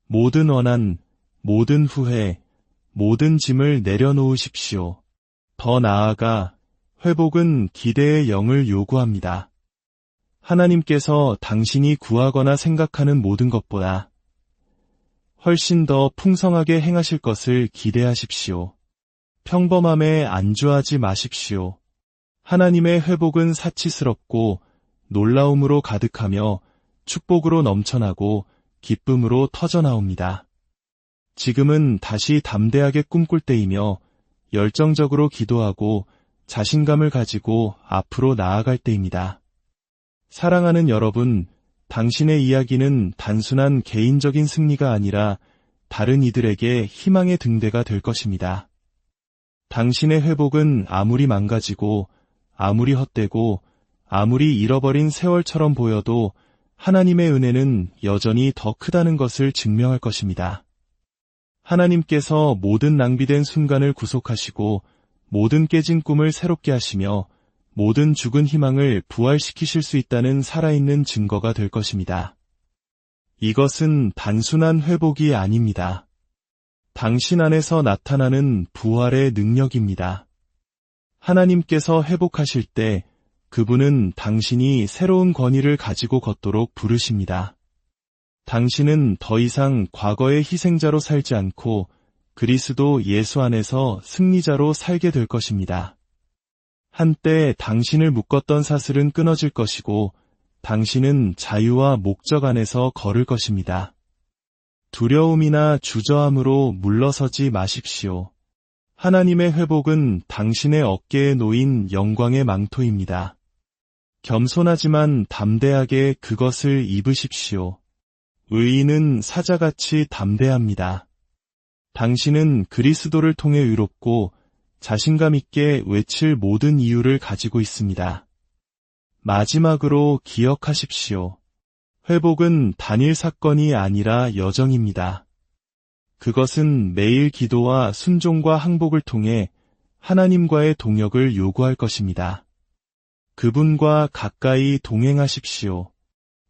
모든 원한, 모든 후회, 모든 짐을 내려놓으십시오. 더 나아가 회복은 기대의 영을 요구합니다. 하나님께서 당신이 구하거나 생각하는 모든 것보다 훨씬 더 풍성하게 행하실 것을 기대하십시오. 평범함에 안주하지 마십시오. 하나님의 회복은 사치스럽고 놀라움으로 가득하며 축복으로 넘쳐나고 기쁨으로 터져나옵니다. 지금은 다시 담대하게 꿈꿀 때이며 열정적으로 기도하고 자신감을 가지고 앞으로 나아갈 때입니다. 사랑하는 여러분, 당신의 이야기는 단순한 개인적인 승리가 아니라 다른 이들에게 희망의 등대가 될 것입니다. 당신의 회복은 아무리 망가지고, 아무리 헛되고, 아무리 잃어버린 세월처럼 보여도 하나님의 은혜는 여전히 더 크다는 것을 증명할 것입니다. 하나님께서 모든 낭비된 순간을 구속하시고 모든 깨진 꿈을 새롭게 하시며 모든 죽은 희망을 부활시키실 수 있다는 살아있는 증거가 될 것입니다. 이것은 단순한 회복이 아닙니다. 당신 안에서 나타나는 부활의 능력입니다. 하나님께서 회복하실 때 그분은 당신이 새로운 권위를 가지고 걷도록 부르십니다. 당신은 더 이상 과거의 희생자로 살지 않고 그리스도 예수 안에서 승리자로 살게 될 것입니다. 한때 당신을 묶었던 사슬은 끊어질 것이고 당신은 자유와 목적 안에서 걸을 것입니다. 두려움이나 주저함으로 물러서지 마십시오. 하나님의 회복은 당신의 어깨에 놓인 영광의 망토입니다. 겸손하지만 담대하게 그것을 입으십시오. 의인은 사자같이 담대합니다. 당신은 그리스도를 통해 의롭고 자신감 있게 외칠 모든 이유를 가지고 있습니다. 마지막으로 기억하십시오. 회복은 단일 사건이 아니라 여정입니다. 그것은 매일 기도와 순종과 항복을 통해 하나님과의 동역을 요구할 것입니다. 그분과 가까이 동행하십시오.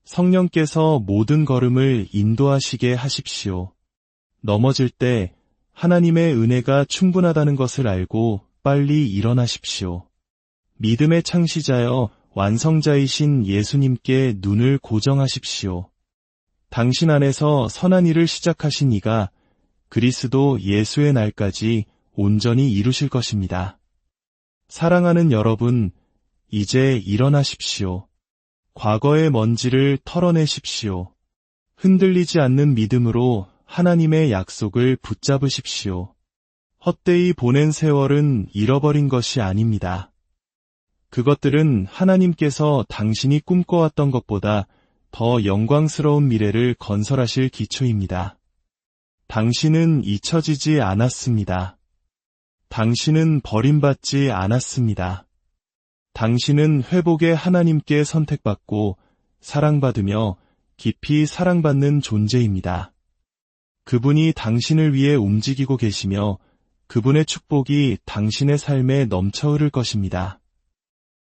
성령께서 모든 걸음을 인도하시게 하십시오. 넘어질 때 하나님의 은혜가 충분하다는 것을 알고 빨리 일어나십시오. 믿음의 창시자여 완성자이신 예수님께 눈을 고정하십시오. 당신 안에서 선한 일을 시작하신 이가 그리스도 예수의 날까지 온전히 이루실 것입니다. 사랑하는 여러분, 이제 일어나십시오. 과거의 먼지를 털어내십시오. 흔들리지 않는 믿음으로 하나님의 약속을 붙잡으십시오. 헛되이 보낸 세월은 잃어버린 것이 아닙니다. 그것들은 하나님께서 당신이 꿈꿔왔던 것보다 더 영광스러운 미래를 건설하실 기초입니다. 당신은 잊혀지지 않았습니다. 당신은 버림받지 않았습니다. 당신은 회복의 하나님께 선택받고 사랑받으며 깊이 사랑받는 존재입니다. 그분이 당신을 위해 움직이고 계시며 그분의 축복이 당신의 삶에 넘쳐 흐를 것입니다.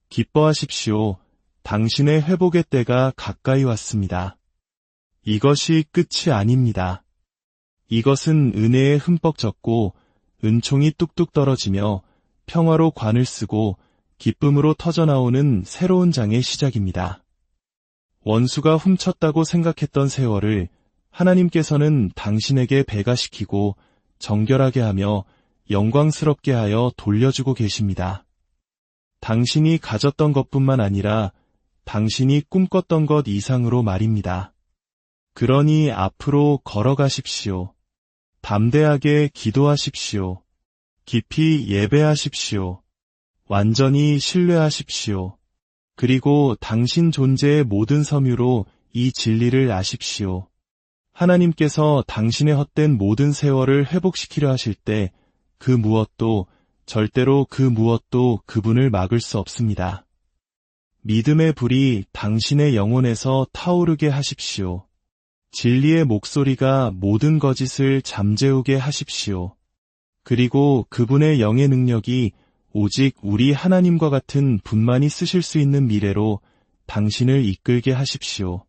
기뻐하십시오. 당신의 회복의 때가 가까이 왔습니다. 이것이 끝이 아닙니다. 이것은 은혜에 흠뻑 젖고 은총이 뚝뚝 떨어지며 평화로 관을 쓰고 기쁨으로 터져나오는 새로운 장의 시작입니다. 원수가 훔쳤다고 생각했던 세월을 하나님께서는 당신에게 배가시키고 정결하게 하며 영광스럽게 하여 돌려주고 계십니다. 당신이 가졌던 것뿐만 아니라 당신이 꿈꿨던 것 이상으로 말입니다. 그러니 앞으로 걸어가십시오. 담대하게 기도하십시오. 깊이 예배하십시오. 완전히 신뢰하십시오. 그리고 당신 존재의 모든 섬유로 이 진리를 아십시오. 하나님께서 당신의 헛된 모든 세월을 회복시키려 하실 때 그 무엇도 절대로 그 무엇도 그분을 막을 수 없습니다. 믿음의 불이 당신의 영혼에서 타오르게 하십시오. 진리의 목소리가 모든 거짓을 잠재우게 하십시오. 그리고 그분의 영의 능력이 오직 우리 하나님과 같은 분만이 쓰실 수 있는 미래로 당신을 이끌게 하십시오.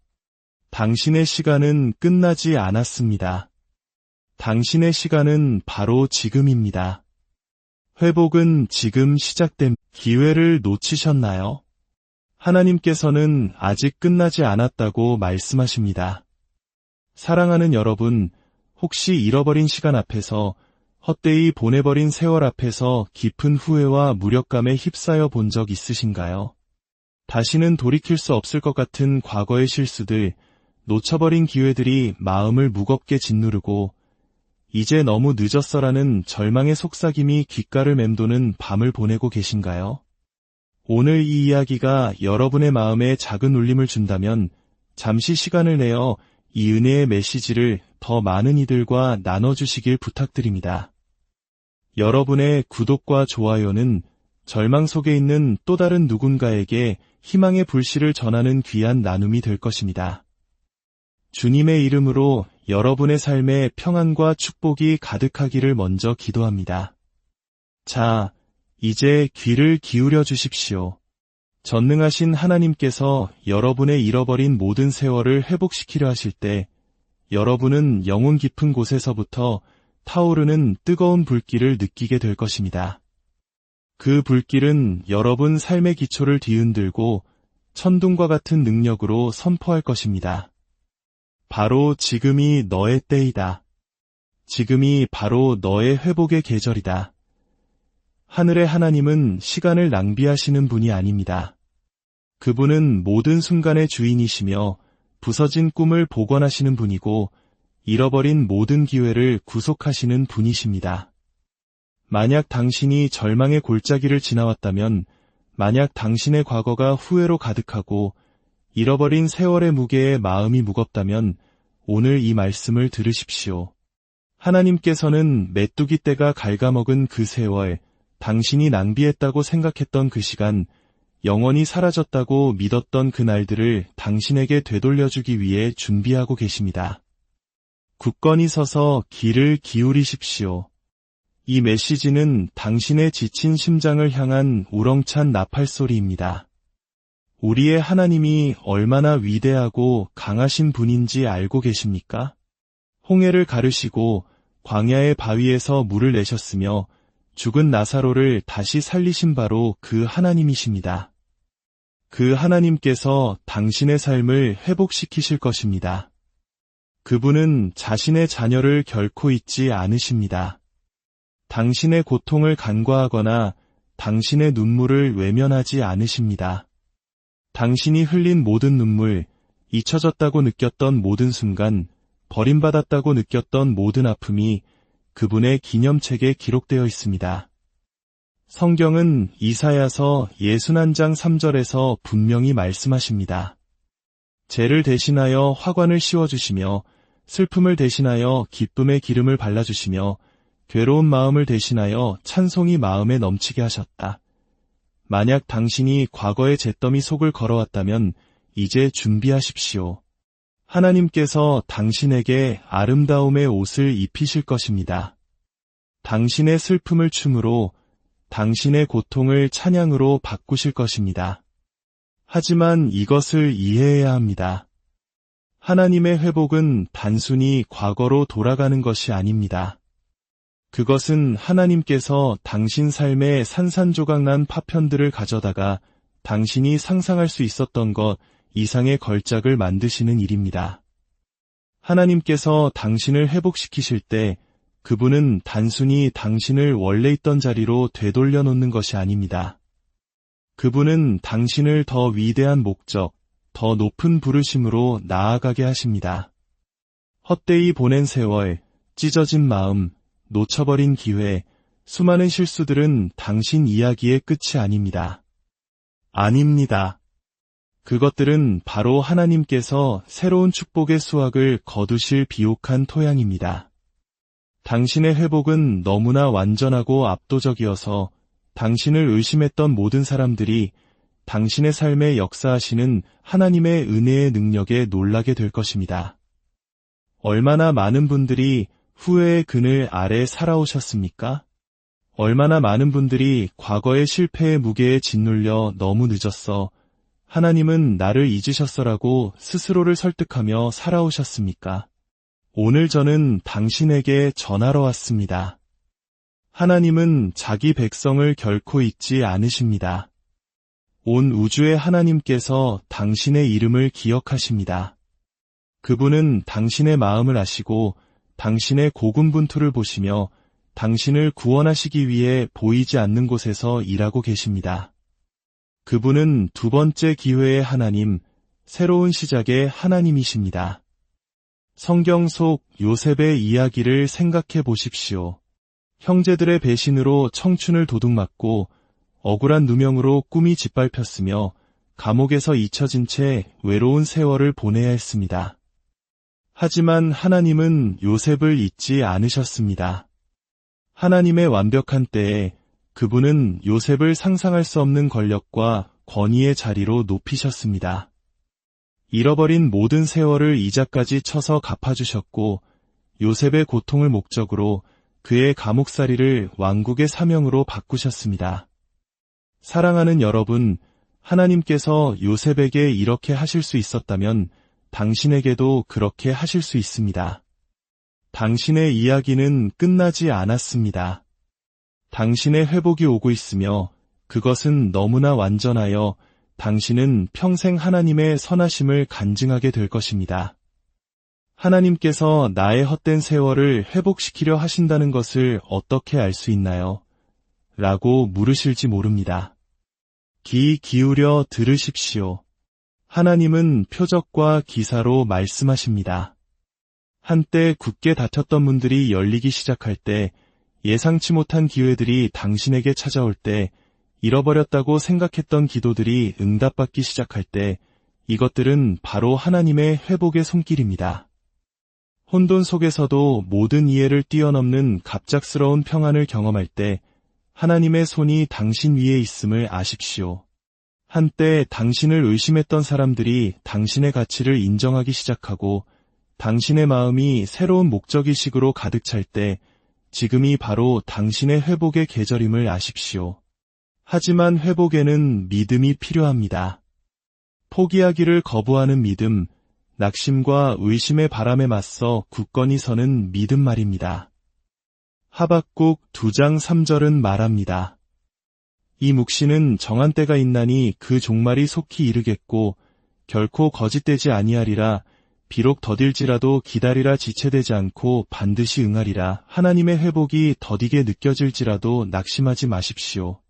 당신의 시간은 끝나지 않았습니다. 당신의 시간은 바로 지금입니다. 회복은 지금 시작된 기회를 놓치셨나요? 하나님께서는 아직 끝나지 않았다고 말씀하십니다. 사랑하는 여러분, 혹시 잃어버린 시간 앞에서 헛되이 보내버린 세월 앞에서 깊은 후회와 무력감에 휩싸여 본 적 있으신가요? 다시는 돌이킬 수 없을 것 같은 과거의 실수들, 놓쳐버린 기회들이 마음을 무겁게 짓누르고 이제 너무 늦었어라는 절망의 속삭임이 귓가를 맴도는 밤을 보내고 계신가요? 오늘 이 이야기가 여러분의 마음에 작은 울림을 준다면 잠시 시간을 내어 이 은혜의 메시지를 더 많은 이들과 나눠주시길 부탁드립니다. 여러분의 구독과 좋아요는 절망 속에 있는 또 다른 누군가에게 희망의 불씨를 전하는 귀한 나눔이 될 것입니다. 주님의 이름으로 여러분의 삶에 평안과 축복이 가득하기를 먼저 기도합니다. 자, 이제 귀를 기울여 주십시오. 전능하신 하나님께서 여러분의 잃어버린 모든 세월을 회복시키려 하실 때 여러분은 영혼 깊은 곳에서부터 타오르는 뜨거운 불길을 느끼게 될 것입니다. 그 불길은 여러분 삶의 기초를 뒤흔들고 천둥과 같은 능력으로 선포할 것입니다. 바로 지금이 너의 때이다. 지금이 바로 너의 회복의 계절이다. 하늘의 하나님은 시간을 낭비하시는 분이 아닙니다. 그분은 모든 순간의 주인이시며 부서진 꿈을 복원하시는 분이고 잃어버린 모든 기회를 구속하시는 분이십니다. 만약 당신이 절망의 골짜기를 지나왔다면, 만약 당신의 과거가 후회로 가득하고 잃어버린 세월의 무게에 마음이 무겁다면 오늘 이 말씀을 들으십시오. 하나님께서는 메뚜기 떼가 갉아먹은 그 세월, 당신이 낭비했다고 생각했던 그 시간, 영원히 사라졌다고 믿었던 그 날들을 당신에게 되돌려주기 위해 준비하고 계십니다. 굳건히 서서 귀를 기울이십시오. 이 메시지는 당신의 지친 심장을 향한 우렁찬 나팔소리입니다. 우리의 하나님이 얼마나 위대하고 강하신 분인지 알고 계십니까? 홍해를 가르시고 광야의 바위에서 물을 내셨으며 죽은 나사로를 다시 살리신 바로 그 하나님이십니다. 그 하나님께서 당신의 삶을 회복시키실 것입니다. 그분은 자신의 자녀를 결코 잊지 않으십니다. 당신의 고통을 간과하거나 당신의 눈물을 외면하지 않으십니다. 당신이 흘린 모든 눈물, 잊혀졌다고 느꼈던 모든 순간, 버림받았다고 느꼈던 모든 아픔이 그분의 기념책에 기록되어 있습니다. 성경은 이사야서 61장 3절에서 분명히 말씀하십니다. 죄를 대신하여 화관을 씌워주시며 슬픔을 대신하여 기쁨의 기름을 발라주시며 괴로운 마음을 대신하여 찬송이 마음에 넘치게 하셨다. 만약 당신이 과거의 잿더미 속을 걸어왔다면 이제 준비하십시오. 하나님께서 당신에게 아름다움의 옷을 입히실 것입니다. 당신의 슬픔을 춤으로, 당신의 고통을 찬양으로 바꾸실 것입니다. 하지만 이것을 이해해야 합니다. 하나님의 회복은 단순히 과거로 돌아가는 것이 아닙니다. 그것은 하나님께서 당신 삶의 산산조각난 파편들을 가져다가 당신이 상상할 수 있었던 것 이상의 걸작을 만드시는 일입니다. 하나님께서 당신을 회복시키실 때 그분은 단순히 당신을 원래 있던 자리로 되돌려 놓는 것이 아닙니다. 그분은 당신을 더 위대한 목적, 더 높은 부르심으로 나아가게 하십니다. 헛되이 보낸 세월, 찢어진 마음, 놓쳐버린 기회, 수많은 실수들은 당신 이야기의 끝이 아닙니다. 아닙니다. 그것들은 바로 하나님께서 새로운 축복의 수확을 거두실 비옥한 토양입니다. 당신의 회복은 너무나 완전하고 압도적이어서 당신을 의심했던 모든 사람들이 당신의 삶에 역사하시는 하나님의 은혜의 능력에 놀라게 될 것입니다. 얼마나 많은 분들이 후회의 그늘 아래 살아오셨습니까? 얼마나 많은 분들이 과거의 실패의 무게에 짓눌려 너무 늦었어, 하나님은 나를 잊으셨어라고 스스로를 설득하며 살아오셨습니까? 오늘 저는 당신에게 전하러 왔습니다. 하나님은 자기 백성을 결코 잊지 않으십니다. 온 우주의 하나님께서 당신의 이름을 기억하십니다. 그분은 당신의 마음을 아시고 당신의 고군분투를 보시며 당신을 구원하시기 위해 보이지 않는 곳에서 일하고 계십니다. 그분은 두 번째 기회의 하나님, 새로운 시작의 하나님이십니다. 성경 속 요셉의 이야기를 생각해 보십시오. 형제들의 배신으로 청춘을 도둑맞고 억울한 누명으로 꿈이 짓밟혔으며 감옥에서 잊혀진 채 외로운 세월을 보내야 했습니다. 하지만 하나님은 요셉을 잊지 않으셨습니다. 하나님의 완벽한 때에 그분은 요셉을 상상할 수 없는 권력과 권위의 자리로 높이셨습니다. 잃어버린 모든 세월을 이자까지 쳐서 갚아주셨고 요셉의 고통을 목적으로 그의 감옥살이를 왕국의 사명으로 바꾸셨습니다. 사랑하는 여러분, 하나님께서 요셉에게 이렇게 하실 수 있었다면 당신에게도 그렇게 하실 수 있습니다. 당신의 이야기는 끝나지 않았습니다. 당신의 회복이 오고 있으며 그것은 너무나 완전하여 당신은 평생 하나님의 선하심을 간증하게 될 것입니다. 하나님께서 나의 헛된 세월을 회복시키려 하신다는 것을 어떻게 알 수 있나요? 라고 물으실지 모릅니다. 귀 기울여 들으십시오. 하나님은 표적과 기사로 말씀하십니다. 한때 굳게 닫혔던 문들이 열리기 시작할 때, 예상치 못한 기회들이 당신에게 찾아올 때, 잃어버렸다고 생각했던 기도들이 응답받기 시작할 때, 이것들은 바로 하나님의 회복의 손길입니다. 혼돈 속에서도 모든 이해를 뛰어넘는 갑작스러운 평안을 경험할 때, 하나님의 손이 당신 위에 있음을 아십시오. 한때 당신을 의심했던 사람들이 당신의 가치를 인정하기 시작하고 당신의 마음이 새로운 목적의식으로 가득 찰 때 지금이 바로 당신의 회복의 계절임을 아십시오. 하지만 회복에는 믿음이 필요합니다. 포기하기를 거부하는 믿음, 낙심과 의심의 바람에 맞서 굳건히 서는 믿음 말입니다. 하박국 2장 3절은 말합니다. 이 묵시는 정한 때가 있나니 그 종말이 속히 이르겠고 결코 거짓되지 아니하리라. 비록 더딜지라도 기다리라. 지체되지 않고 반드시 응하리라. 하나님의 회복이 더디게 느껴질지라도 낙심하지 마십시오.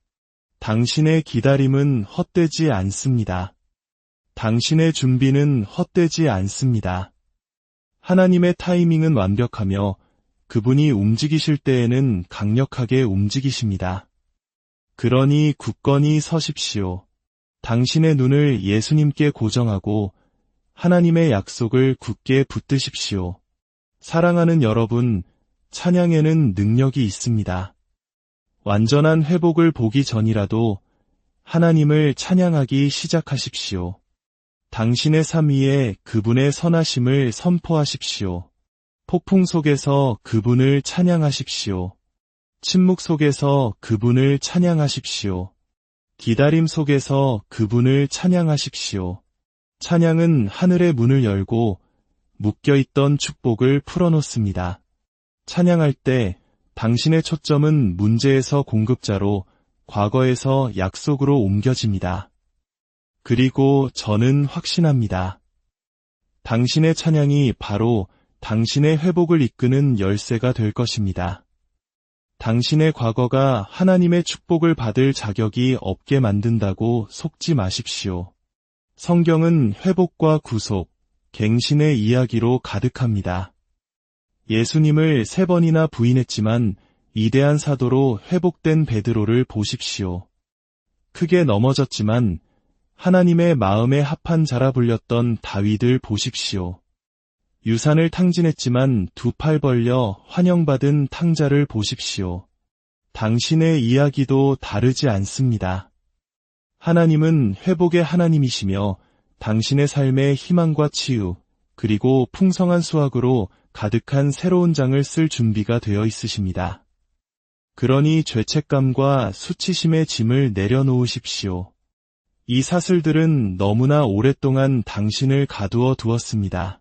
당신의 기다림은 헛되지 않습니다. 당신의 준비는 헛되지 않습니다. 하나님의 타이밍은 완벽하며 그분이 움직이실 때에는 강력하게 움직이십니다. 그러니 굳건히 서십시오. 당신의 눈을 예수님께 고정하고 하나님의 약속을 굳게 붙드십시오. 사랑하는 여러분, 찬양에는 능력이 있습니다. 완전한 회복을 보기 전이라도 하나님을 찬양하기 시작하십시오. 당신의 삶 위에 그분의 선하심을 선포하십시오. 폭풍 속에서 그분을 찬양하십시오. 침묵 속에서 그분을 찬양하십시오. 기다림 속에서 그분을 찬양하십시오. 찬양은 하늘의 문을 열고 묶여있던 축복을 풀어놓습니다. 찬양할 때 당신의 초점은 문제에서 공급자로, 과거에서 약속으로 옮겨집니다. 그리고 저는 확신합니다. 당신의 찬양이 바로 당신의 회복을 이끄는 열쇠가 될 것입니다. 당신의 과거가 하나님의 축복을 받을 자격이 없게 만든다고 속지 마십시오. 성경은 회복과 구속, 갱신의 이야기로 가득합니다. 예수님을 3번이나 부인했지만 위대한 사도로 회복된 베드로를 보십시오. 크게 넘어졌지만 하나님의 마음에 합한 자라 불렸던 다윗을 보십시오. 유산을 탕진했지만 2팔 벌려 환영받은 탕자를 보십시오. 당신의 이야기도 다르지 않습니다. 하나님은 회복의 하나님이시며 당신의 삶에 희망과 치유, 그리고 풍성한 수확으로 가득한 새로운 장을 쓸 준비가 되어 있으십니다. 그러니 죄책감과 수치심의 짐을 내려놓으십시오. 이 사슬들은 너무나 오랫동안 당신을 가두어 두었습니다.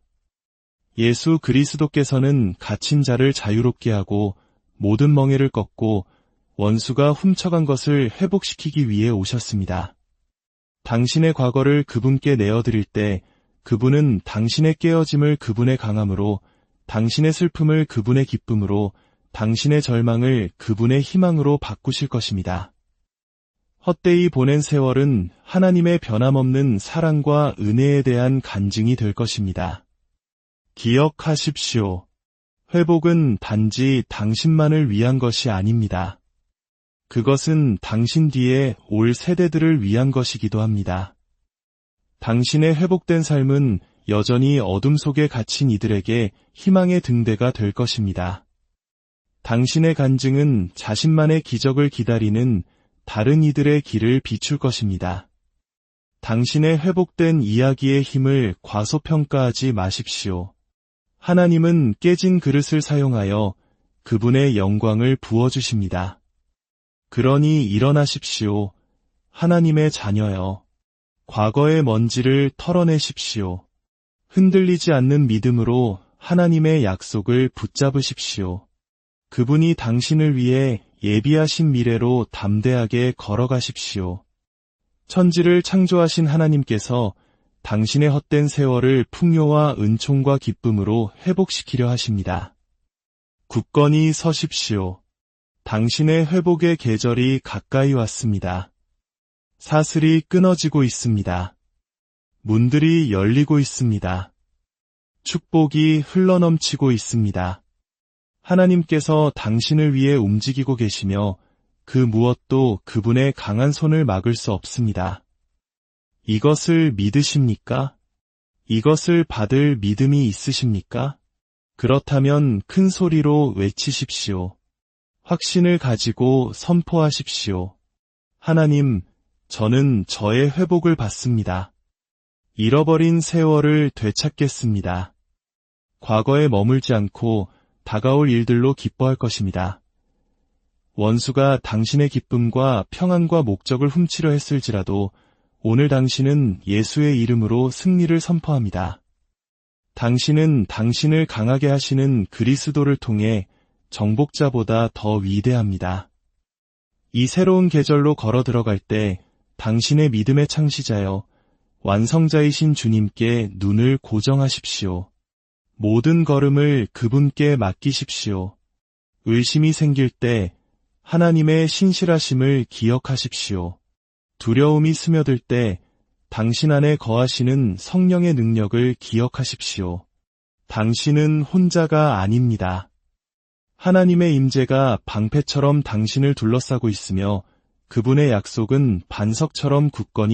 예수 그리스도께서는 갇힌 자를 자유롭게 하고 모든 멍에를 꺾고 원수가 훔쳐간 것을 회복시키기 위해 오셨습니다. 당신의 과거를 그분께 내어드릴 때 그분은 당신의 깨어짐을 그분의 강함으로, 당신의 슬픔을 그분의 기쁨으로, 당신의 절망을 그분의 희망으로 바꾸실 것입니다. 헛되이 보낸 세월은 하나님의 변함없는 사랑과 은혜에 대한 간증이 될 것입니다. 기억하십시오. 회복은 단지 당신만을 위한 것이 아닙니다. 그것은 당신 뒤에 올 세대들을 위한 것이기도 합니다. 당신의 회복된 삶은 여전히 어둠 속에 갇힌 이들에게 희망의 등대가 될 것입니다. 당신의 간증은 자신만의 기적을 기다리는 다른 이들의 길을 비출 것입니다. 당신의 회복된 이야기의 힘을 과소평가하지 마십시오. 하나님은 깨진 그릇을 사용하여 그분의 영광을 부어주십니다. 그러니 일어나십시오. 하나님의 자녀여. 과거의 먼지를 털어내십시오. 흔들리지 않는 믿음으로 하나님의 약속을 붙잡으십시오. 그분이 당신을 위해 예비하신 미래로 담대하게 걸어가십시오. 천지를 창조하신 하나님께서 당신의 헛된 세월을 풍요와 은총과 기쁨으로 회복시키려 하십니다. 굳건히 서십시오. 당신의 회복의 계절이 가까이 왔습니다. 사슬이 끊어지고 있습니다. 문들이 열리고 있습니다. 축복이 흘러넘치고 있습니다. 하나님께서 당신을 위해 움직이고 계시며 그 무엇도 그분의 강한 손을 막을 수 없습니다. 이것을 믿으십니까? 이것을 받을 믿음이 있으십니까? 그렇다면 큰 소리로 외치십시오. 확신을 가지고 선포하십시오. 하나님, 저는 저의 회복을 받습니다. 잃어버린 세월을 되찾겠습니다. 과거에 머물지 않고 다가올 일들로 기뻐할 것입니다. 원수가 당신의 기쁨과 평안과 목적을 훔치려 했을지라도 오늘 당신은 예수의 이름으로 승리를 선포합니다. 당신은 당신을 강하게 하시는 그리스도를 통해 정복자보다 더 위대합니다. 이 새로운 계절로 걸어 들어갈 때 당신의 믿음의 창시자여, 완성자이신 주님께 눈을 고정하십시오. 모든 걸음을 그분께 맡기십시오. 의심이 생길 때 하나님의 신실하심을 기억하십시오. 두려움이 스며들 때 당신 안에 거하시는 성령의 능력을 기억하십시오. 당신은 혼자가 아닙니다. 하나님의 임재가 방패처럼 당신을 둘러싸고 있으며 그분의 약속은 반석처럼 굳건히